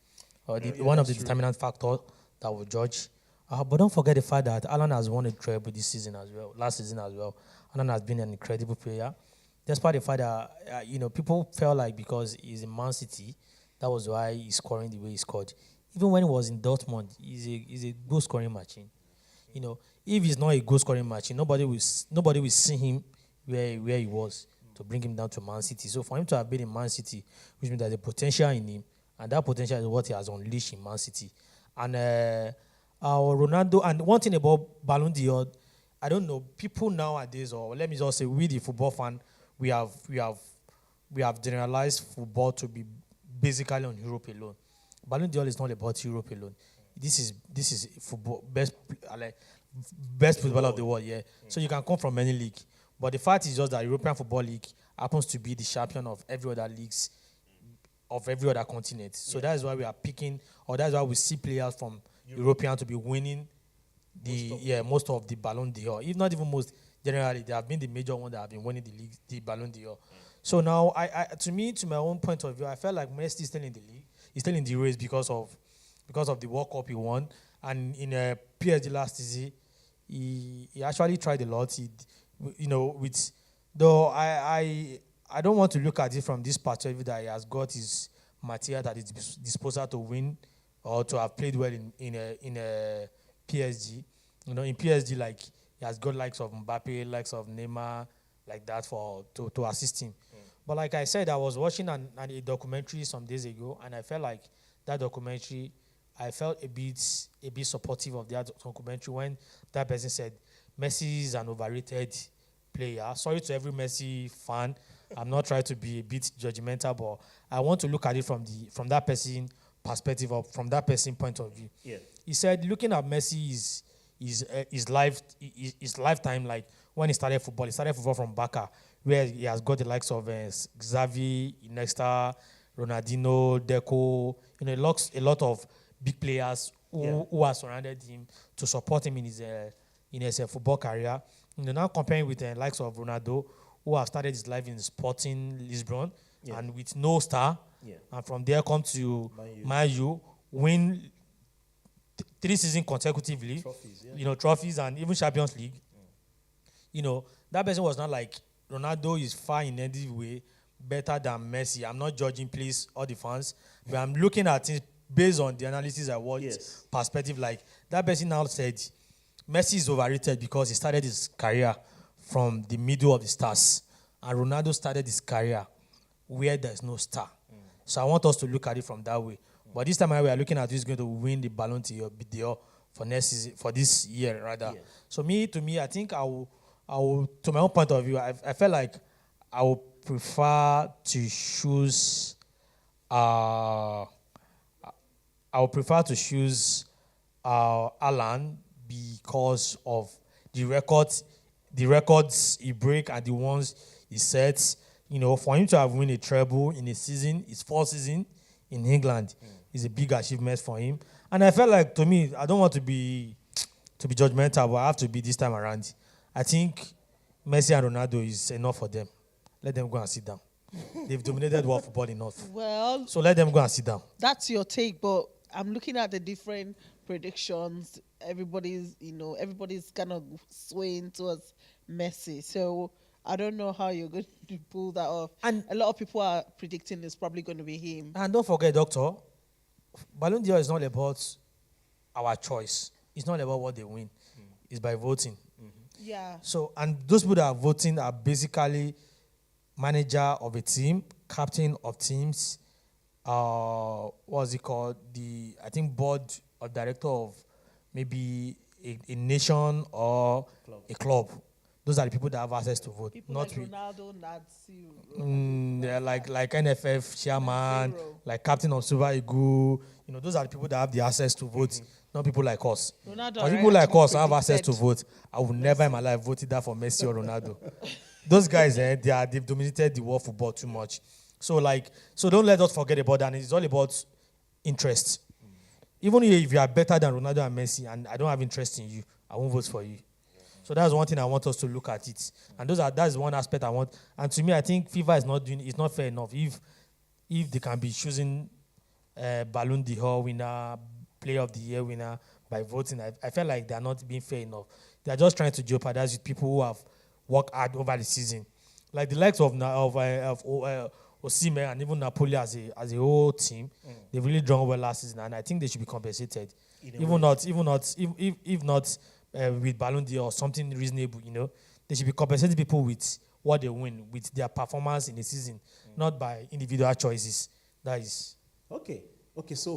one of the determinant factors that will judge. But don't forget the fact that Alan has won a treble this season as well, last season as well. Alan has been an incredible player. Despite the fact that people felt like because he's in Man City, that was why he's scoring the way he scored. Even when he was in Dortmund, he's a goal scoring machine. If he's not a goal scoring machine, nobody will see him where he was to bring him down to Man City. So for him to have been in Man City, which means there's a potential in him, and that potential is what he has unleashed in Man City. And Ronaldo, and one thing about Ballon d'Or, I don't know, people nowadays, or let me just say, we the football fan, we have generalized football to be basically on Europe alone. Ballon d'Or is not about Europe alone. This is football best footballer of the world, yeah. So you can come from any league, but the fact is just that European Football League happens to be the champion of every other leagues of every other continent. So that is why we are picking, or that's why we see players from European to be winning most of the Ballon d'Or. If not even most, generally they have been the major one that have been winning the Ballon d'Or. So now, to my own point of view, I felt like Messi is still in the league. He's still in the race because of the World Cup he won, and in PSG last season, he actually tried a lot. I don't want to look at it from this perspective that he has got his material at his disposal to win or to have played well in a PSG. In PSG, like he has got likes of Mbappe, likes of Neymar, like that to assist him. But like I said, I was watching a documentary some days ago, and I felt like that documentary, I felt a bit supportive of that documentary when that person said Messi is an overrated player. Sorry to every Messi fan. I'm not trying to be a bit judgmental, but I want to look at it from that person perspective, or from that person point of view. Yeah. He said looking at Messi his lifetime, like when he started football from Barca, where he has got the likes of Xavi, Iniesta, Ronaldinho, Deco, a lot of big players who have surrounded him to support him in his football career. Now comparing with the likes of Ronaldo, who have started his life in Sporting Lisbon and with no star, and from there come to Man U, win 3 seasons consecutively, trophies and even Champions League. That person was not like Ronaldo is far in any way better than Messi. I'm not judging, please, all the fans, but I'm looking at it based on the analysis I watched, perspective. Like that person now said, Messi is overrated because he started his career from the middle of the stars, and Ronaldo started his career where there's no star. So I want us to look at it from that way. But this time we are looking at who's going to win the Ballon d'Or for next season, for this year rather. Yeah. So to me, I think I will, to my own point of view, I felt like I would prefer to choose. I would prefer to choose Alan because of the records he break and the ones he sets. For him to have won a treble in a season, his 4th season in England, is a big achievement for him. And I felt like, to me, I don't want to be judgmental, but I have to be this time around. I think Messi and Ronaldo is enough for them. Let them go and sit down. They've dominated world football enough. Well, so let them go and sit down. That's your take, but I'm looking at the different predictions. Everybody's kind of swaying towards Messi. So I don't know how you're going to pull that off. And- a lot of people are predicting it's probably going to be him. And don't forget, Doctor, Ballon d'Or is not about our choice. It's not about what they win. It's by voting. Yeah. So, and those people that are voting are basically manager of a team, captain of teams, what's it called? I think board or director of maybe a nation or a club. Those are the people that have access to vote. People not like we. Ronaldo, Nazi. Yeah, like NFF chairman, Zero. like captain of Super Eagle. Those are the people that have the access to vote, not people like us. Ronaldo Because already people like actually us have access to predicted. vote. I would never in my life vote either for Messi or Ronaldo. Those guys, they've dominated the world football too much. So don't let us forget about that. And it's all about interest. Even if you are better than Ronaldo and Messi, and I don't have interest in you, I won't vote for you. So that's one thing I want us to look at it. And that's one aspect I want. And to me, I think FIFA it's not fair enough if they can be choosing Ballon d'Or winner, Player of the Year winner by voting. I feel like they're not being fair enough. They're just trying to jeopardize with people who have worked hard over the season. Like the likes of Osimhen and even Napoli as a whole team, they've really drawn well last season, and I think they should be compensated. If not with Ballon d'Or or something reasonable, they should be compensating people with what they win, with their performance in the season, not by individual choices. That is. Okay. So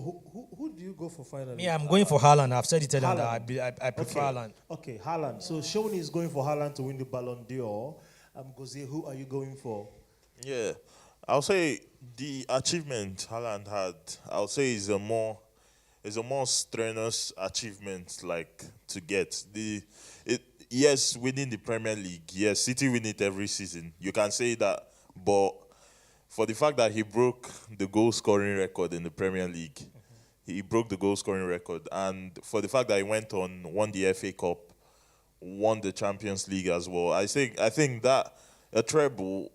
who do you go for finally? Me, I'm going for Haaland. I've said it earlier that I prefer Haaland. Okay, Haaland. So Shoni is going for Haaland to win the Ballon d'Or. Gozie, who are you going for? Yeah, I'll say the achievement Haaland had, I'll say is a more strenuous achievement, like to get yes, winning the Premier League. Yes, City win it every season. You can say that, but for the fact that he broke the goal scoring record in the Premier League, he broke the goal scoring record, and for the fact that he won the FA Cup, won the Champions League as well. I think that a treble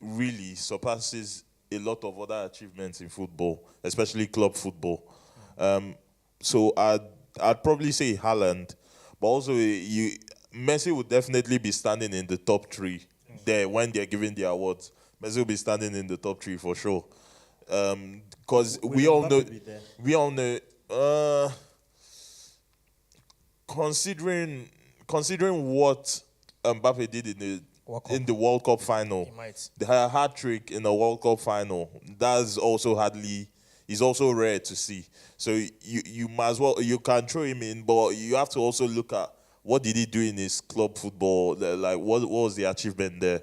really surpasses a lot of other achievements in football, especially club football. So I'd probably say Haaland, but also Messi would definitely be standing in the top three there when they're giving the awards. Messi will be standing in the top three for sure. Because we all know, considering what Mbappe did in the World Cup final, the hat trick in the World Cup final, is also rare to see. So you might as well, you can throw him in, but you have to also look at what did he do in his club football, like what was the achievement there.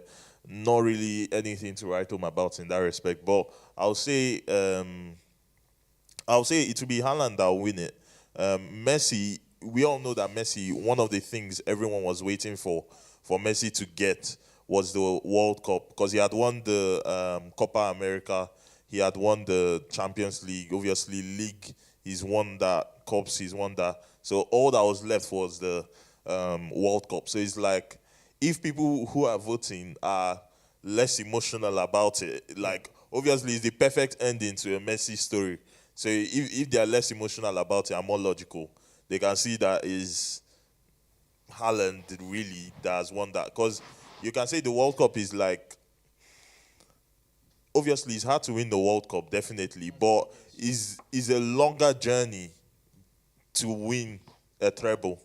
Not really anything to write home about in that respect, but I'll say it will be Haaland that will win it. Messi, we all know that Messi, one of the things everyone was waiting for Messi to get was the World Cup, because he had won the Copa America, he had won the Champions League, obviously League, he's won that, Cups, he's won that. So all that was left was the World Cup. So it's like, if people who are voting are less emotional about it, like, obviously it's the perfect ending to a Messi story. So if they are less emotional about it and more logical, they can see that is Haaland really that has won that. Because you can say the World Cup is like, obviously it's hard to win the World Cup, definitely, but is a longer journey to win a treble.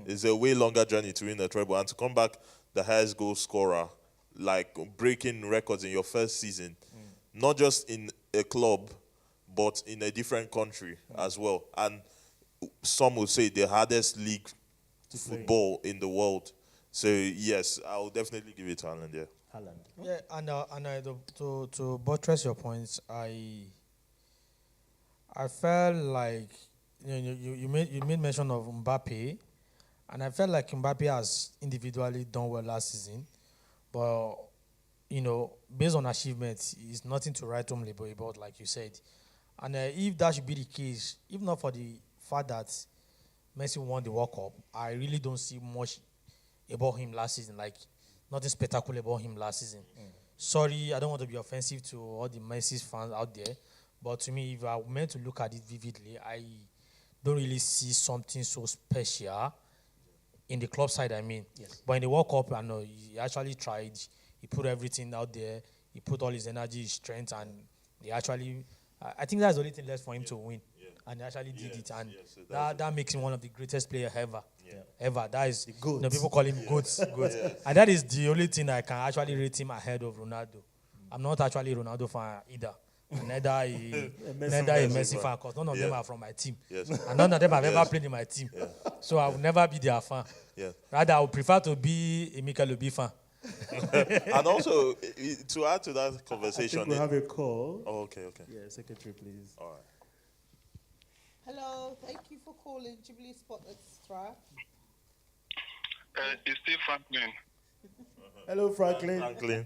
It's a way longer journey to win a treble, and to come back the highest goal scorer, like breaking records in your first season, not just in a club, but in a different country as well. And some would say the hardest league football in the world. So yes, I will definitely give it to Haaland. Yeah. Haaland. Yeah, and to buttress your points, I felt like you made mention of Mbappe, and I felt like Mbappe has individually done well last season, but based on achievements, it's nothing to write home about, like you said. And if that should be the case, if not for the fact that Messi won the World Cup, I really don't see much about him last season. Like, nothing spectacular about him last season. Sorry, I don't want to be offensive to all the Messi fans out there, but to me, if I were meant to look at it vividly, I don't really see something so special in the club side, I mean. Yes. But in the World Cup, I know he actually tried. He put everything out there. He put all his energy, his strength, and he actually. I think that's the only thing left for him to win, and he actually did it, and so that makes him one of the greatest players ever. Ever. That is, The GOAT. people call him GOAT. And that is the only thing I can actually rate him ahead of Ronaldo. I'm not actually a Ronaldo fan either. Neither a Messi fan, because none of them are from my team. Yes. And none of them have ever played in my team. So I will never be their fan. Yeah. Rather, I would prefer to be a Mikel Obi fan. And also, to add to that I conversation. think we have a call. Oh, okay. Yeah, secretary, please. All right. Hello, thank you for calling Jubilee Sport Extra. It's still Franklin. Hello, Franklin. Franklin.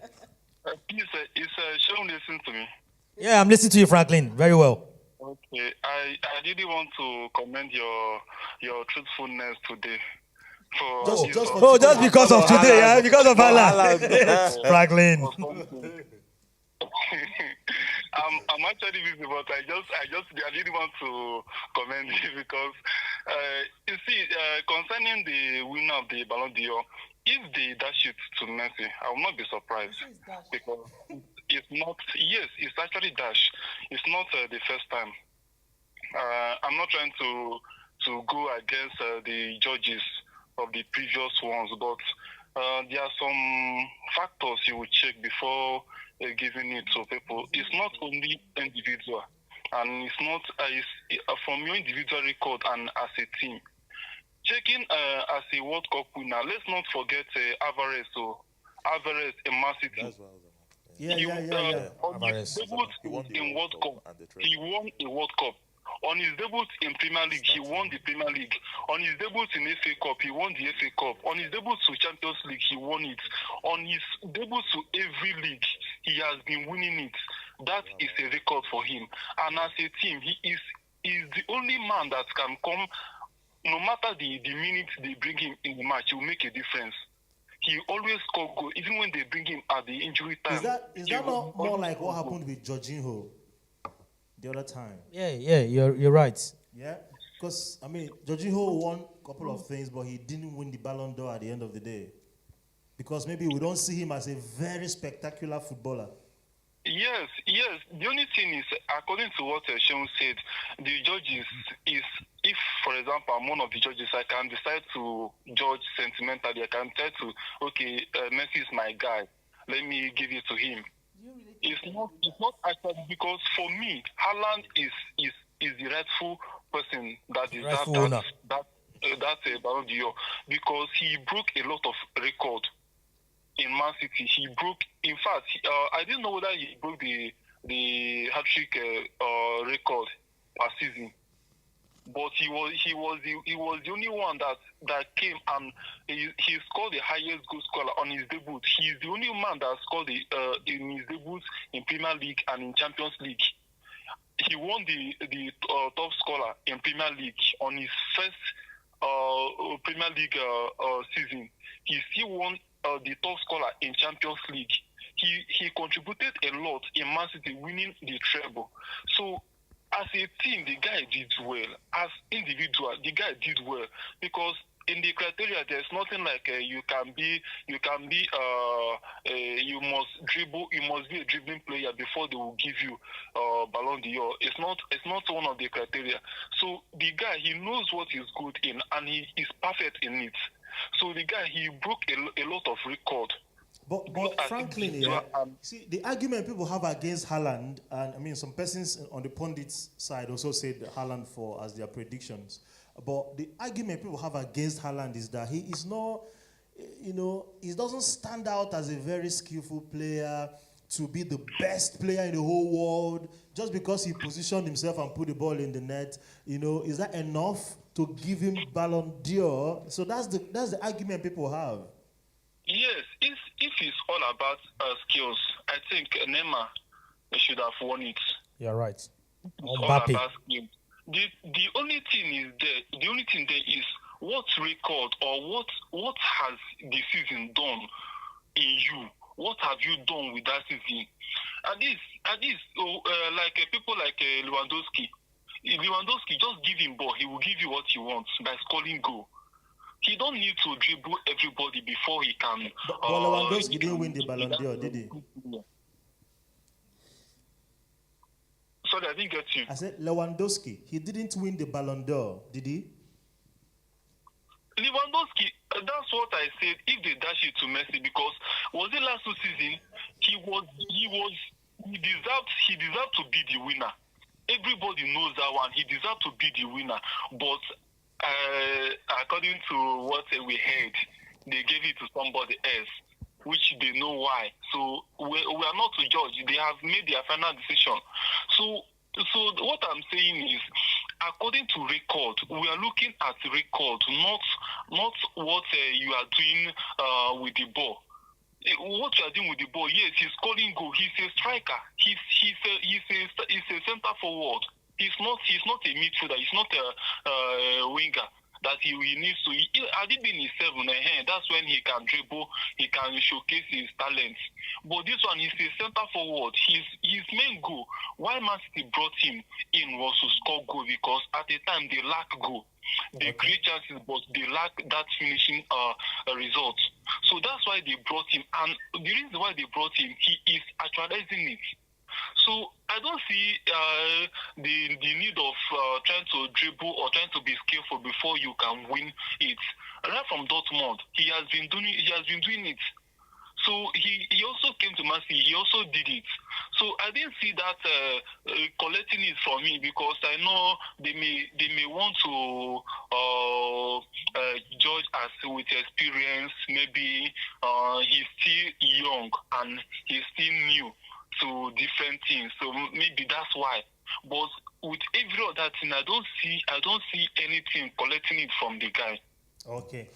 Please, is Sean listening to me? Yeah, I'm listening to you, Franklin. Very well. Okay, I really want to commend your truthfulness today. Just because of today, yeah? Because of Allah. Franklin. I'm actually busy, but I really want to commend you because you see, concerning the winner of the Ballon d'Or, if they dash it to Messi, I will not be surprised because it's not. Yes, it's actually dash. It's not the first time. I'm not trying to go against the judges of the previous ones, but there are some factors you will check before giving it to people. It's not only individual, and it's not from your individual record and as a team. Checking as a World Cup winner, let's not forget Alvarez. So Alvarez in Man City. Yeah. On his debut in World Cup, he won a World Cup. On his debut in Premier League, he won the Premier League. On his debut in FA Cup, he won the FA Cup. On his debut to Champions League, he won it. On his debut to every league, he has been winning it. That is a record for him. And as a team, he is the only man that can come, no matter the minutes they bring him in the match, he will make a difference. He always score goal, even when they bring him at the injury time. Is that not more like what happened with Jorginho the other time? Yeah, you're right. Yeah, because I mean, Jorginho won a couple of things, but he didn't win the Ballon d'Or at the end of the day because maybe we don't see him as a very spectacular footballer. Yes. The only thing is, according to what Sean said, the judges is, if, for example, I'm one of the judges, I can decide to judge sentimentally. I can decide to, okay, Messi is my guy. Let me give it to him. It's not actually, because for me, Haaland is the rightful person that is that Ballon d'Or, because he broke a lot of record in Man City. He broke, in fact, I didn't know whether he broke the hat-trick record per season, but he was the only one that came and he scored the highest goal scorer on his debut. He's the only man that scored in his debut in Premier League and in Champions League. He won the top scorer in Premier League on his first Premier League season. He still won the top scorer in Champions League. He contributed a lot in Man City winning the treble. So as a team, the guy did well. As individual, the guy did well, because in the criteria, there's nothing like you must dribble, you must be a dribbling player before they will give you Ballon d'Or. It's not one of the criteria. So the guy, he knows what he's good in, and he is perfect in it. So the guy, he broke a lot of record. But Franklin, see, the argument people have against Haaland, and I mean, some persons on the pundits' side also said Haaland as their predictions. But the argument people have against Haaland is that he is not, he doesn't stand out as a very skillful player to be the best player in the whole world just because he positioned himself and put the ball in the net. Is that enough to give him Ballon d'Or? So that's the argument people have. Yes, if it's all about skills, I think Neymar should have won it. You're right. All about skills. The only thing there is what record or what has the season done in you? What have you done with that season? At least, like people like Lewandowski. Lewandowski, just give him ball, he will give you what he wants by scoring goal. He don't need to dribble everybody before he can. But Lewandowski didn't win the Ballon d'Or, did he? Sorry, I didn't get you. I said Lewandowski, he didn't win the Ballon d'Or, did he? Lewandowski, that's what I said. If they dash it to Messi, because was it last season? He deserved to be the winner. Everybody knows that one. He deserved to be the winner. But according to what we heard, they gave it to somebody else, which they know why. So we are not to judge. They have made their final decision. So what I'm saying is, according to record, we are looking at record, not what you are doing with the ball. What you are doing with the ball, yes, he's scoring goal. He's a striker. He's a center forward. He's not a midfielder. He's not a winger that he needs to. Had he been in 7, that's when he can dribble. He can showcase his talents. But this one, he's a center forward. His main goal. Why Man City brought him in was to score goal, because at the time they lack goal. They create chances, but they lack that finishing result. So that's why they brought him. And the reason why they brought him, he is actualizing it. So I don't see the need of trying to dribble or trying to be skillful before you can win it. Right from Dortmund, he has been doing it. So he also came to Man City. He also did it. So I didn't see that collecting it for me, because I know they may want to judge us with experience. Maybe he's still young and he's still new to different things. So maybe that's why. But with every other thing, I don't see anything collecting it from the guy. Okay.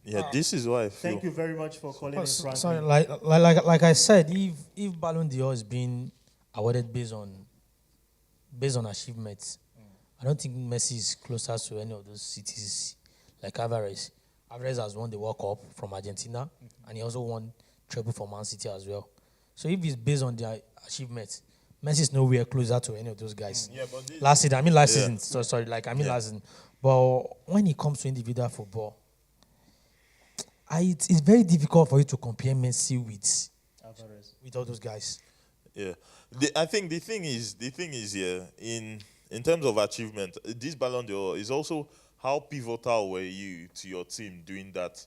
Yeah, this is why I feel. Thank you very much for calling in, Franklin. Sorry, like I said, if Ballon d'Or is being awarded based on achievements, I don't think Messi is closer to any of those cities like Alvarez. Alvarez has won the World Cup from Argentina, and he also won treble for Man City as well. So if it's based on their achievements, Messi is nowhere closer to any of those guys. Yeah, but last season. Sorry, last season. But when it comes to individual football, it's very difficult for you to compare Messi with all those guys. Yeah, I think the thing is in terms of achievement, this Ballon d'Or is also how pivotal were you to your team doing that.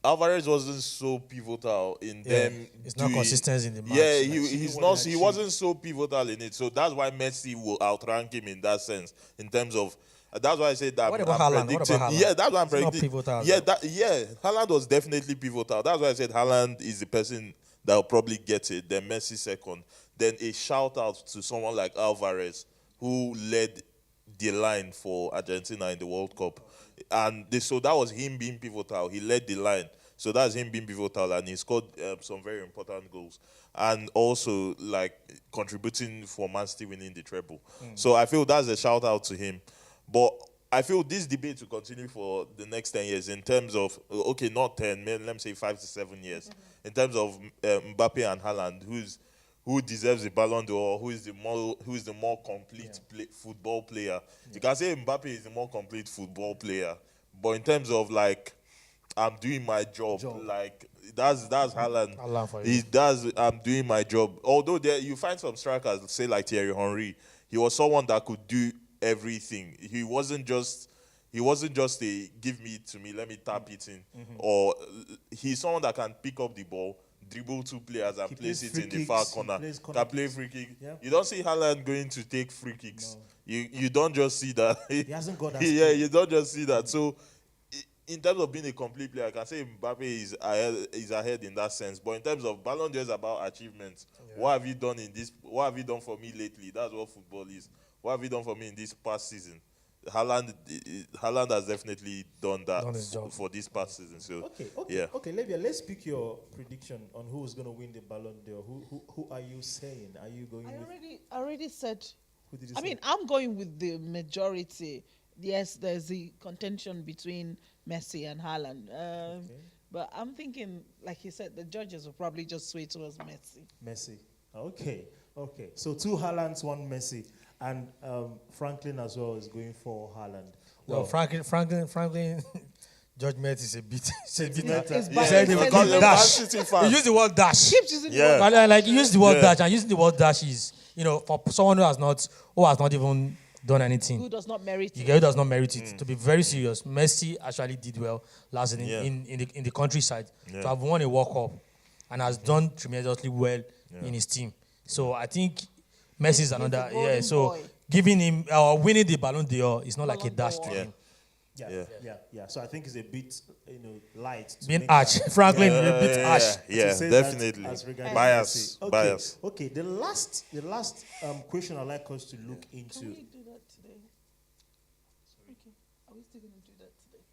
Alvarez wasn't so pivotal in them. It's not consistent in the match. Yeah, he wasn't so pivotal in it. So that's why Messi will outrank him in that sense. In terms of that's why I said that. What about Haaland? Yeah, that's what I'm predicting. Pivotal, Haaland was definitely pivotal. That's why I said Haaland is the person that will probably get it. Then Messi second. Then a shout out to someone like Alvarez, who led the line for Argentina in the World Cup. And so that was him being pivotal. He led the line. So that's him being pivotal, and he scored some very important goals. And also, like, contributing for Man City winning the treble. So I feel that's a shout out to him. But I feel this debate will continue for the next 10 years in terms of, okay, not 10, let me say 5 to 7 years. In terms of Mbappe and Haaland, who deserves the Ballon d'Or, who is the more complete football player. You can say Mbappe is the more complete football player, but in terms of, like, I'm doing my job. Like, that's Haaland. He does. I'm doing my job. Although you find some strikers, say like Thierry Henry, he was someone that could do everything. He wasn't just a give me to me, let me tap it in, or he's someone that can pick up the ball, dribble two players and place it in the far corner. Can play free kick. Yeah. You don't see Haaland going to take free kicks. No. You don't just see that. He hasn't got that. Yeah, you don't just see that. So in terms of being a complete player, I can say Mbappe is ahead in that sense. But in terms of Ballon d'Or is about achievements. Yeah. What have you done in this? What have you done for me lately? That's what football is. What have you done for me in this past season? Haaland has definitely done that for this past season. So Okay, Levia, let's pick your prediction on who's going to win the Ballon d'Or. Who are you saying? Are you going? I already said. Who did you I say? mean, I'm going with the majority. Yes, there's the contention between Messi and Haaland. But I'm thinking, like you said, the judges will probably just sway towards Messi. Okay. So 2 Haalands, 1 Messi. And Franklin as well is going for Haaland. No, Franklin. Judgment is a bit. It's a bit. It's He bad. said It's because bad. dash. City He fan. used the word dash. Keeps using the Yeah. word. Like he used the word Yeah. dash, and using the word dash is, for someone who has not even done anything. Who does not merit You it. get who does not merit it. To be very serious, Messi actually did well last season Yeah. in the countryside Yeah. to have won a World Cup and has done tremendously well in his team. So I think Messi is another. the golden So boy. giving him or winning the Ballon d'Or is not like a Ballon dash d'Or. to Yeah. him. Yeah. So I think it's a bit, light. To Being make harsh, that- Franklin, Yeah, a bit harsh. yeah, to say that definitely. as regards Bias, Messi. Okay. bias. Okay, the last question I'd like us to look into. Can we do that today? Okay. Are we still going to do that today?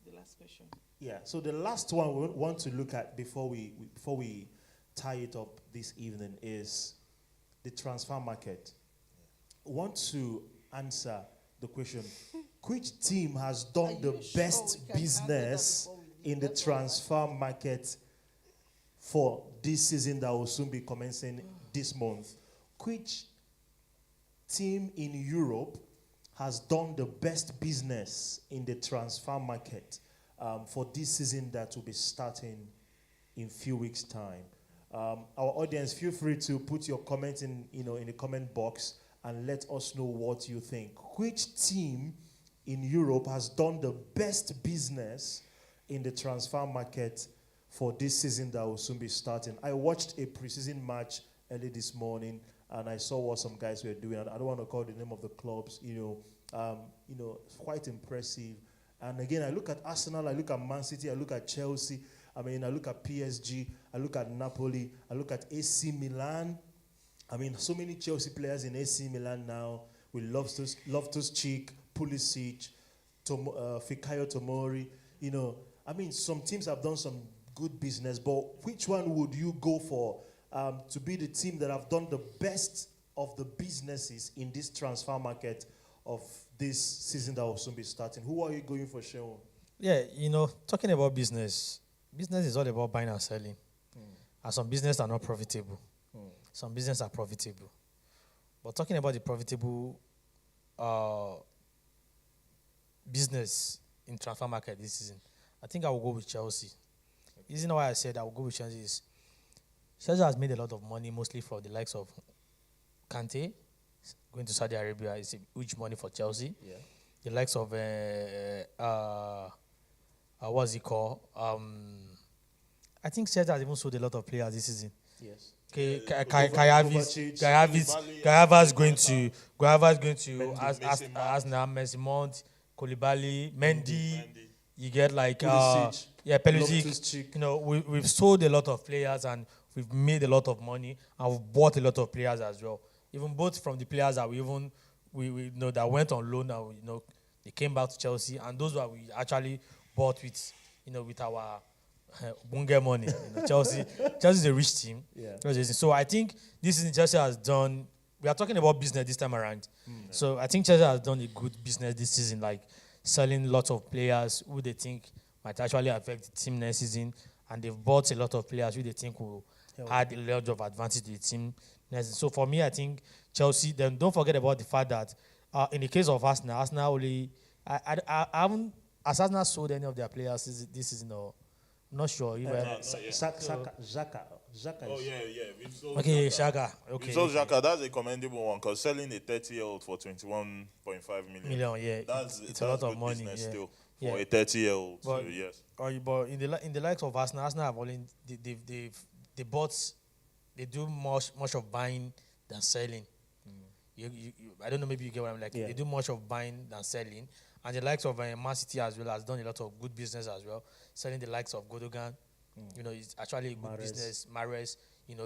The last question. Yeah. So the last one we want to look at before we tie it up this evening is the transfer market. I want to answer the question: which team has done Are the you sure best we can answer that business before we leave? in the That's all right. transfer market for this season that will soon be commencing this month? Which team in Europe has done the best business in the transfer market for this season that will be starting in few weeks' time? Our audience, feel free to put your comments in the comment box and let us know what you think. Which team in Europe has done the best business in the transfer market for this season that will soon be starting? I watched a preseason match early this morning, and I saw what some guys were doing. I don't want to call the name of the clubs. Quite impressive. And again, I look at Arsenal, I look at Man City, I look at Chelsea. I look at PSG, I look at Napoli, I look at AC Milan. So many Chelsea players in AC Milan now. We Loftus-Cheek, Pulisic, Fikayo Tomori. Some teams have done some good business, but which one would you go for to be the team that have done the best of the businesses in this transfer market of this season that will soon be starting? Who are you going for, Sean? Yeah, talking about business is all about buying and selling. And some business are not profitable. Some business are profitable. But talking about the profitable business in transfer market this season, I think I will go with Chelsea. The reason why I said I will go with Chelsea is Chelsea has made a lot of money, mostly for the likes of Kante. Going to Saudi Arabia is a huge money for Chelsea. Yeah. The likes of what's it called? I think Chelsea has even sold a lot of players this season. Yes. Okay, Kovacic, Kayava's going to Mendy, Mason Mount. Arsenal, Messi Mount, Koulibaly, Mendy. You get like Pulisic, Pulisic. Loftus-Cheek. We've sold a lot of players and we've made a lot of money and we've bought a lot of players as well. Even both from the players that we know that went on loan and they came back to Chelsea, and those were we actually bought with with our bunga money. Chelsea is a rich team. Yeah. So I think this season Chelsea has done. We are talking about business this time around. So I think Chelsea has done a good business this season, like selling lots of players who they think might actually affect the team next season, and they've bought a lot of players who they think will add a lot of advantage to the team next season. So for me, I think Chelsea. Then don't forget about the fact that in the case of Arsenal only I haven't has Arsenal sold any of their players this season or not sure. Xhaka. Oh, yeah. We've sold Okay, Xhaka. Shaka. Okay. So Xhaka, that's a commendable one because selling a 30-year-old for 21.5 million. Yeah. That's a lot of good money. business Yeah. still Yeah. for a 30-year-old. So But- yes. But in the likes of Arsenal have only they bought, they do much of buying than selling. I don't know, maybe you get what I'm like. Yeah. They do much of buying than selling, and the likes of Man City as well has done a lot of good business as well, selling the likes of Godogan. It's actually a good Mahrez. business. Mahrez,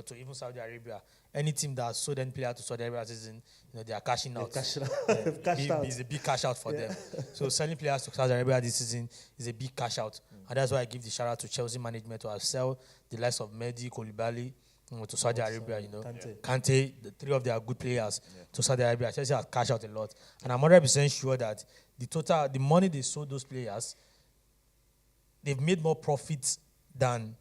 to even Saudi Arabia. Any team that sold any player to Saudi Arabia this season, they are cashing out. Cashed Big- out. It's a big cash out for them. So selling players to Saudi Arabia this season is a big cash out. And that's why I give the shout out to Chelsea management to have sell the likes of Mendy, Koulibaly to Saudi Arabia, Kante, the three of their good players to Saudi Arabia. Chelsea has cashed out a lot. And I'm 100% sure that the money they sold those players, they've made more profits than.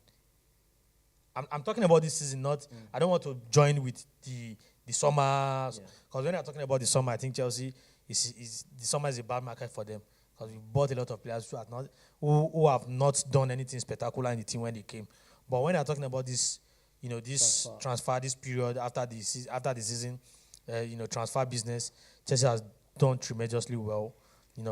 I'm talking about this season, not. I don't want to join with the summer, because when I'm talking about the summer, I think Chelsea, the summer is a bad market for them because we bought a lot of players who have not done anything spectacular in the team when they came. But when they're talking about this, this transfer, this period after the season, transfer business, Chelsea has done tremendously well,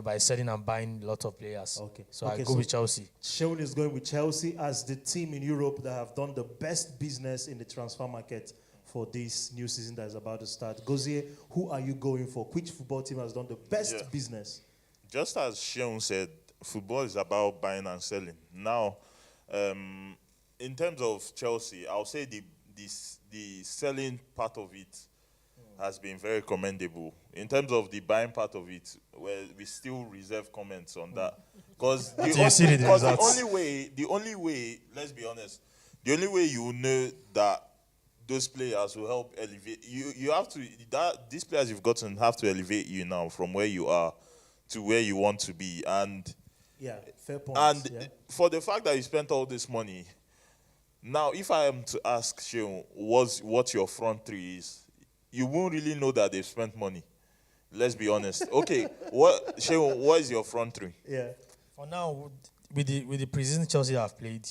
by selling and buying a lot of players. Okay. So I go with Chelsea. Sheldon is going with Chelsea as the team in Europe that have done the best business in the transfer market for this new season that is about to start. Gozie, who are you going for? Which football team has done the best business? Just as Sheon said, football is about buying and selling. Now, in terms of Chelsea, I'll say the selling part of it has been very commendable. In terms of the buying part of it, well, we still reserve comments on that. Because the only way, let's be honest, the only way you know that those players will help elevate you have to, these players you've gotten have to elevate you now from where you are to where you want to be. And fair point. And for the fact that you spent all this money, now if I am to ask Sheon what your front three is, you won't really know that they've spent money. Let's be honest. Okay, Sheon, what is your front three? Yeah. For now, with the preseason Chelsea have played,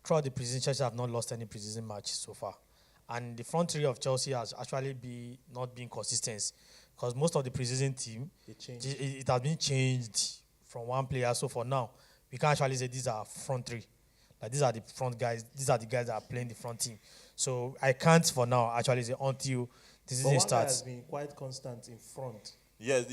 throughout the preseason Chelsea have not lost any preseason match so far. And the front three of Chelsea has actually not been consistent because most of the preseason team, it has been changed from one player. So for now, we can't actually say these are front three. Like these are the front guys. These are the guys that are playing the front team. So I can't for now actually say until the season starts. Has been quite constant in front. Yes. So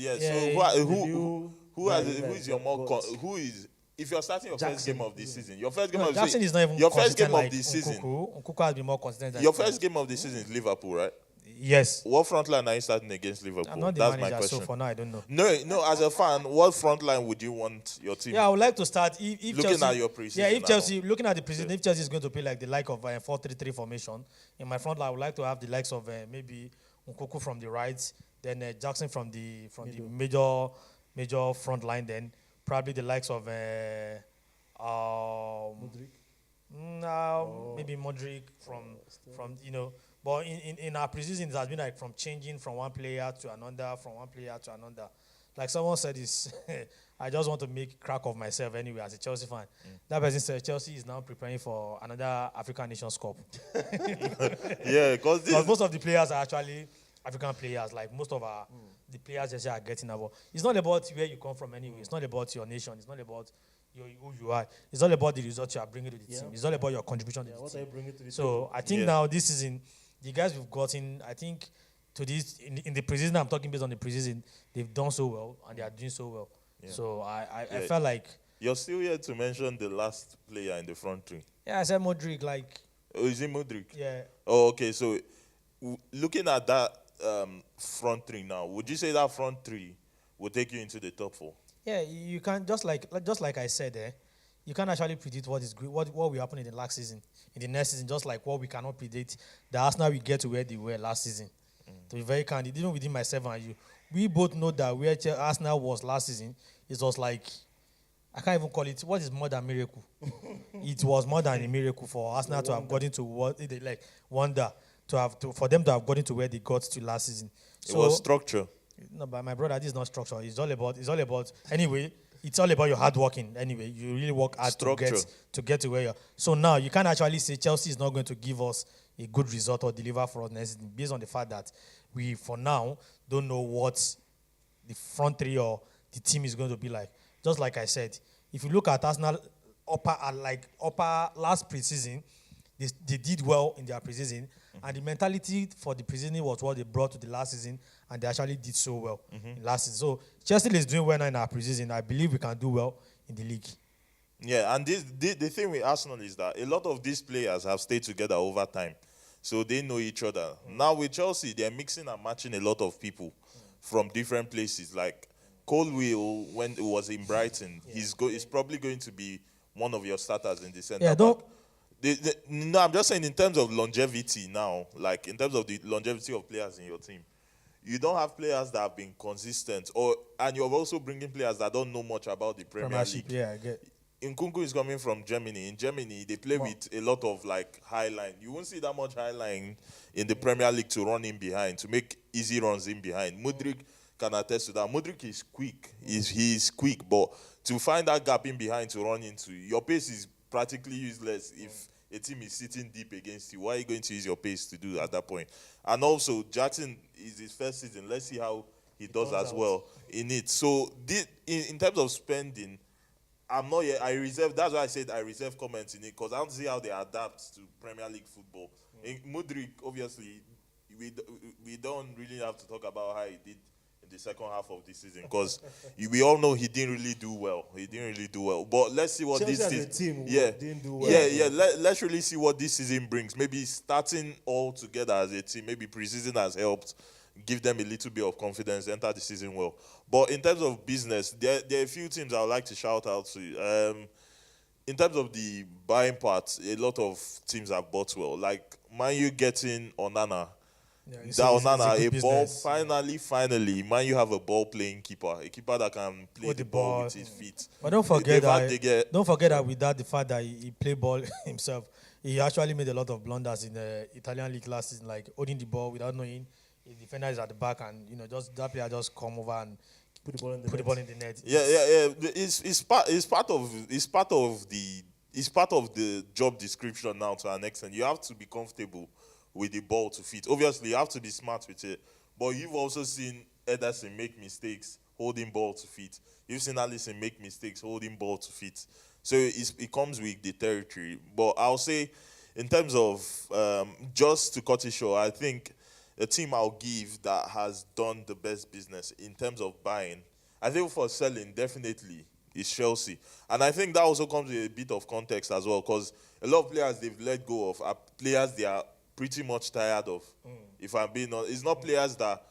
if you're starting your first game of the season, your first game of the season is not even your first game like of the season. Nkunku has been more consistent than Your first game of the season is Liverpool, right? Yes. What front line are you starting against Liverpool? I'm not the That's manager, my question. so for now I don't know. No. As a fan, what front line would you want your team? Yeah, I would like to start if looking Chelsea, at your preseason. Yeah, if Chelsea looking at the preseason, if Chelsea is going to play like the like of 4-3-3 formation, in my front line I would like to have the likes of maybe Nkunku from the right, then Jackson from the major front line, then probably the likes of maybe Modric from But in our preseason, it has been like from changing from one player to another, Like someone said, I just want to make crack of myself anyway as a Chelsea fan. That person said Chelsea is now preparing for another African Nations Cup. Yeah, because most of the players are actually African players. Like most of the players Chelsea are getting about. It's not about where you come from anyway. It's not about your nation. It's not about who you are. It's all about the results you are bringing to the team. It's all about your contribution to the what team. are you bringing to the So I think now this season, the guys we've gotten, I think to this in the preseason, I'm talking based on the preseason, they've done so well and they are doing so well. Yeah. So I felt like you're still here to mention the last player in the front three. Yeah, I said Modric. Oh, is it Modric? Yeah. Oh, okay. So looking at that front three now, would you say that front three will take you into the top four? Yeah, you can just like I said, you can't actually predict what will happen in the next season, just like what we cannot predict the Arsenal will get to where they were last season. To be very candid, even within myself and you, we both know that where Arsenal was last season, it was like, I can't even call it, what is more than miracle? It was more than a miracle for Arsenal to have gotten to for them to have gotten to where they got to last season. It was structure. No, but my brother, this is not structure. It's all about anyway. It's all about your hard working. Anyway, you really work hard to get to where you're. So now you can't actually say Chelsea is not going to give us a good result or deliver for us next season based on the fact that we, for now, don't know what the front three or the team is going to be like. Just like I said, if you look at Arsenal upper last preseason, they did well in their preseason, and the mentality for the preseason was what they brought to the last season, and they actually did so well in last season. So Chelsea is doing well now in our preseason. I believe we can do well in the league. Yeah, and the thing with Arsenal is that a lot of these players have stayed together over time, so they know each other. Now with Chelsea, they're mixing and matching a lot of people from different places. Like Colwill, when it was in Brighton, he's probably going to be one of your starters in the centre back. No, I'm just saying in terms of longevity now, like in terms of the longevity of players in your team, you don't have players that have been consistent, and you're also bringing players that don't know much about the Premier League. Yeah, I get. Nkunku is coming from Germany. In Germany, they play with a lot of high line. You won't see that much high line in the Premier League to run in behind, to make easy runs in behind. Modric can attest to that. Modric is quick. He's quick, but to find that gap in behind to run into, your pace is practically useless if a team is sitting deep against you. Why are you going to use your pace to do at that point? And also, Jackson is his first season. Let's see how he does as well in it. So, in terms of spending, I'm not yet. I reserve. That's why I said I reserve comments in it, because I don't see how they adapt to Premier League football. In Mudryk, obviously, we don't really have to talk about how he did in the second half of the season, because we all know he didn't really do well. But let's see what Chelsea this as a season. team Yeah, didn't do well. yeah. Let's really see what this season brings. Maybe starting all together as a team. Maybe preseason has helped give them a little bit of confidence, enter the season well. But in terms of business, there are a few teams I would like to shout out to. In terms of the buying part, a lot of teams have bought well. Like Man U getting Onana. Yeah, That it's a Onana, good a ball, business. finally, Man U have a ball-playing keeper. A keeper that can play With the the ball ball. with his feet. But don't forget Don't that with that, the fact that he played ball himself, he actually made a lot of blunders in the Italian league last season, like holding the ball without knowing the defender is at the back, and just that player just come over and Put the ball in the put the net. ball in the net. Yeah. It's part of the job description now to an extent. You have to be comfortable with the ball to feet. Obviously, you have to be smart with it. But you've also seen Ederson make mistakes holding ball to feet. You've seen Alisson make mistakes holding ball to feet. So it comes with the territory. But I'll say, in terms of just to cut it short, I think a team I'll give that has done the best business in terms of buying, I think for selling, definitely, is Chelsea. And I think that also comes with a bit of context as well, because a lot of players they've let go of are players they are pretty much tired of. If I'm being honest, it's not players that,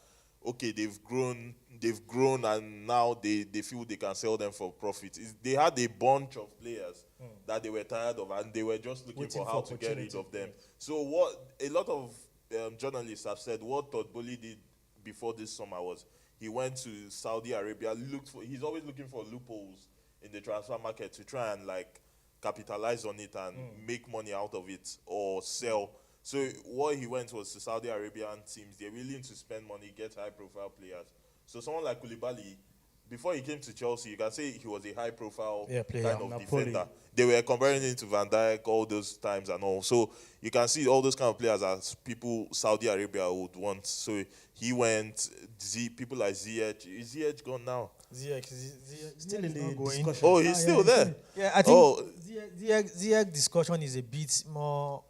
okay, they've grown and now they feel they can sell them for profit. They had a bunch of players that they were tired of, and they were just looking Waiting for how for to get rid opportunity. of them. So what a lot of journalists have said, what Todd Bowley did before this summer was he went to Saudi Arabia, he's always looking for loopholes in the transfer market to try and capitalize on it and make money out of it or sell. So what he went was to Saudi Arabian teams. They're willing to spend money, get high profile players. So someone like Koulibaly, before he came to Chelsea, you can say he was a high profile player. kind of Napoli. defender. They were comparing him to Van Dijk all those times and all. So you can see all those kind of players as people Saudi Arabia would want. So he went, people like Ziyech. Is Ziyech gone now? Ziyech Still in is not the going. discussion. Oh, he's still there. Yeah, I think Oh. Ziyech discussion is a bit more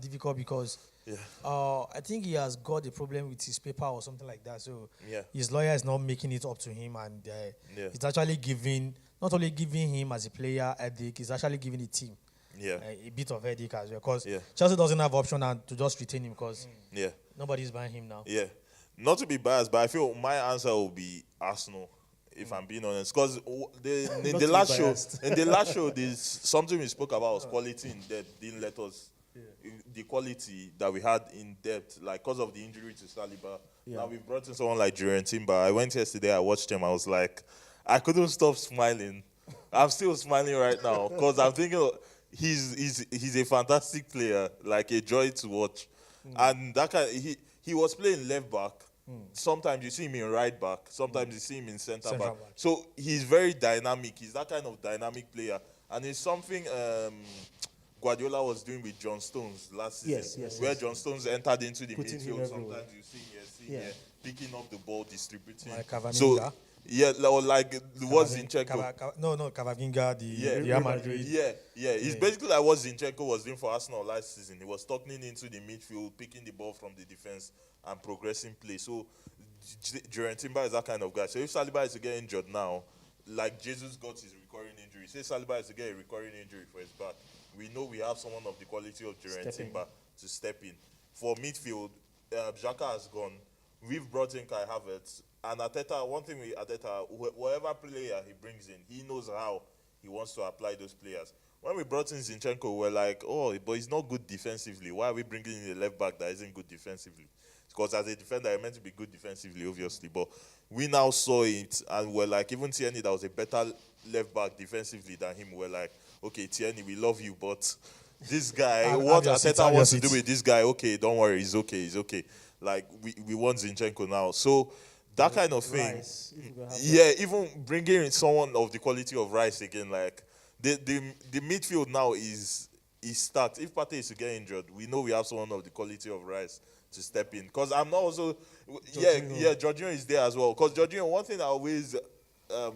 difficult because Yeah. I think he has got a problem with his paper or something like that. So Yeah. his lawyer is not making it up to him, and Yeah. it's actually not only giving him as a player headache, it's actually giving the team Yeah. a bit of headache as well. Because Yeah. Chelsea doesn't have option and to just retain him because Yeah. nobody's buying him now. Yeah. Not to be biased, but I feel my answer will be Arsenal, if I'm being honest. Because in Not the to be last biased. show, there's something we spoke about was quality in depth. Didn't let us the quality that we had in depth, like because of the injury to Saliba. Yeah. Now we brought in someone like Jurgen Timber. I went yesterday, I watched him, I was like, I couldn't stop smiling. I'm still smiling right now because I'm thinking he's a fantastic player, like a joy to watch. And that he was playing left back. Sometimes you see him in right back. Sometimes you see him in centre back. So he's very dynamic. He's that kind of dynamic player. And it's something Guardiola was doing with John Stones last season. Yes, where yes. John Stones entered into the Putting him midfield. everywhere. Sometimes you see him Yeah. here, picking up the ball, distributing. Like Cavaminga. So, yeah, like what's Zinchenko. Cavaminga, the Yeah, Real Madrid. Yeah. It's basically like what Zinchenko was doing for Arsenal last season. He was tucking into the midfield, picking the ball from the defense, and progressing play. So, Jurgen Timber is that kind of guy. So, if Saliba is to get injured now, like Jesus got his recurring injury, say Saliba is to get a recurring injury for his back, we know we have someone of the quality of Jurgen Step in. Timber to step in. For midfield, Xhaka has gone. We've brought in Kai Havertz. And Arteta, one thing with Arteta, whatever player he brings in, he knows how he wants to apply those players. When we brought in Zinchenko, we're like, oh, but he's not good defensively. Why are we bringing in a left back that isn't good defensively? Because as a defender, you're meant to be good defensively, obviously. But we now saw it, and we're like, even Tierney, that was a better left back defensively than him, we're like, okay, Tierney, we love you, but this guy, what Arteta wants to do with this guy, okay, don't worry, he's okay. Like, we want Zinchenko now. So that kind of thing. Rice, if we have Yeah, even bringing in someone of the quality of Rice again, like the midfield now is stacked. If Partey is to get injured, we know we have someone of the quality of Rice to step in. Because I'm not also, Jorginho is there as well. Because Jorginho, one thing I always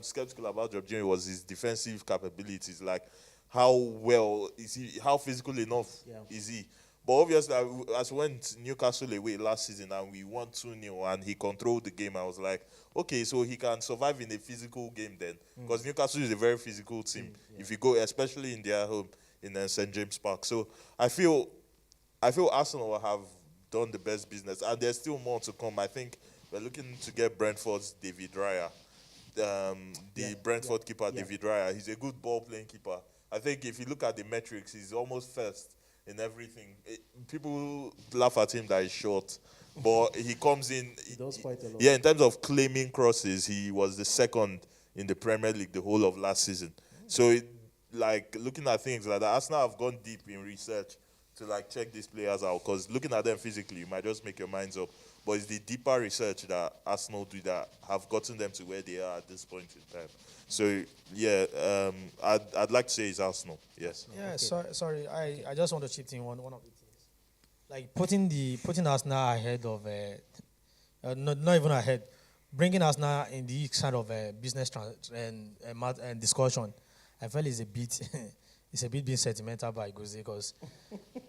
skeptical about Jorginho was his defensive capabilities. Like, how well is he? How physical enough is he? But obviously, as we went Newcastle away last season and we won 2-0 and he controlled the game, I was like, okay, so he can survive in a physical game then. Because Newcastle is a very physical team. If you go, especially in their home in St. James Park. So I feel Arsenal have done the best business. And there's still more to come. I think we're looking to get Brentford's David Raya. Brentford keeper, David Raya. He's a good ball-playing keeper. I think if you look at the metrics, he's almost first in everything. People laugh at him that he's short, but he comes in. He does quite a lot. Yeah, in terms of claiming crosses, he was the second in the Premier League the whole of last season. So, looking at things like that, Arsenal have gone deep in research to check these players out. Because looking at them physically, you might just make your minds up. But it's the deeper research that Arsenal do that have gotten them to where they are at this point in time. So, I'd like to say it's Arsenal. Yes. Yeah, sorry. I just want to chip in one of the things. Like putting Arsenal ahead of, not even ahead, bringing Arsenal in the kind of business and discussion, I felt it's a bit being sentimental by Jose because,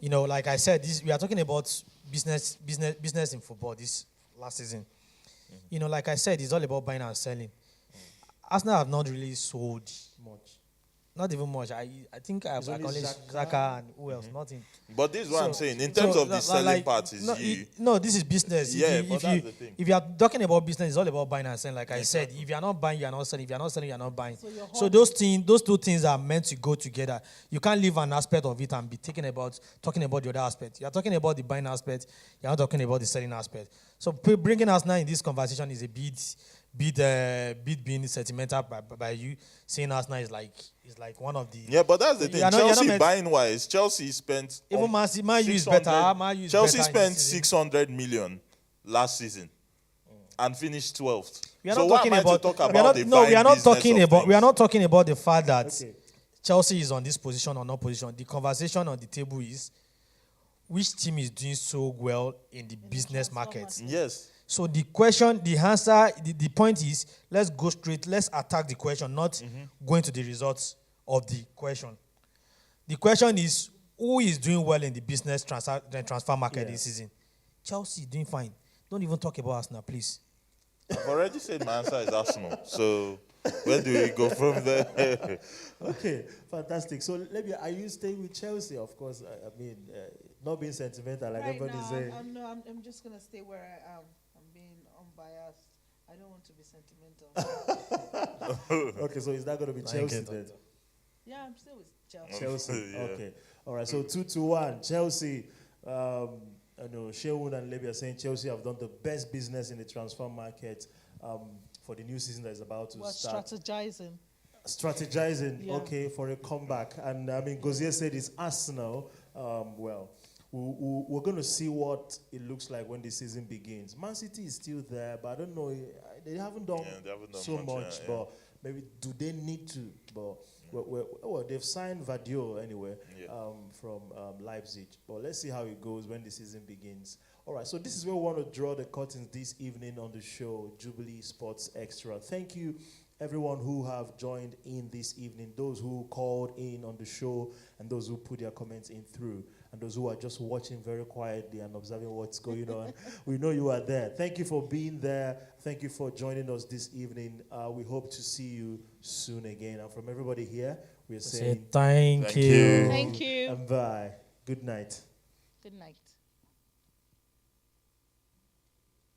like I said, we are talking about business in football this last season. Like I said, it's all about buying and selling. Arsenal have not really sold much. Not even much. I think I've acknowledged Xhaka and who else? Nothing. But this is what I'm saying. In terms of the selling part, is this is business. Yeah, that's the thing. If you are talking about business, it's all about buying and selling. Like I said, if you are not buying, you are not selling. If you are not selling, you are not buying. So those two things are meant to go together. You can't leave an aspect of it and be talking about the other aspect. You are talking about the buying aspect. You are not talking about the selling aspect. So bringing us now in this conversation is a bit being sentimental by you, saying Arsenal is like one of the. Yeah, but that's the thing. Chelsea buying wise, Chelsea spent even Man U is better. Chelsea spent 600 million last season and finished 12th. We are so not talking about we are not talking about the fact that Chelsea is on this position or not position. The conversation on the table is which team is doing so well in the business market. Yes. So the question, the answer, the point is, let's go straight, let's attack the question, not go into the results of the question. The question is, who is doing well in the business transfer market this season? Chelsea doing fine. Don't even talk about Arsenal, please. I've already said my answer is Arsenal. So where do we go from there? Okay, fantastic. So, Lebia, are you staying with Chelsea? Of course, I mean, not being sentimental like Right everybody's now, saying. I'm just gonna stay where I am. I'm being unbiased. I don't want to be sentimental. Okay, so is that going to be Chelsea then? Yeah, I'm still with Chelsea. Chelsea. Yeah. Okay. All right. So 2-1. Chelsea. I know Shehun and Levy are saying Chelsea have done the best business in the transfer market for the new season that is about to start. Strategizing. Yeah. Okay, for a comeback. And I mean, Gozier said it's Arsenal. We're going to see what it looks like when the season begins. Man City is still there, but I don't know. They haven't done so much. But maybe do they need to? But well, they've signed Vadio anyway from Leipzig. But let's see how it goes when the season begins. All right, so this is where we want to draw the curtains this evening on the show, Jubilee Sports Extra. Thank you, everyone who have joined in this evening, those who called in on the show, and those who put their comments in through, and those who are just watching very quietly and observing what's going on. We know you are there. Thank you for being there. Thank you for joining us this evening. We hope to see you soon again. And from everybody here, we're saying thank you. Thank you. And bye. Good night. Good night.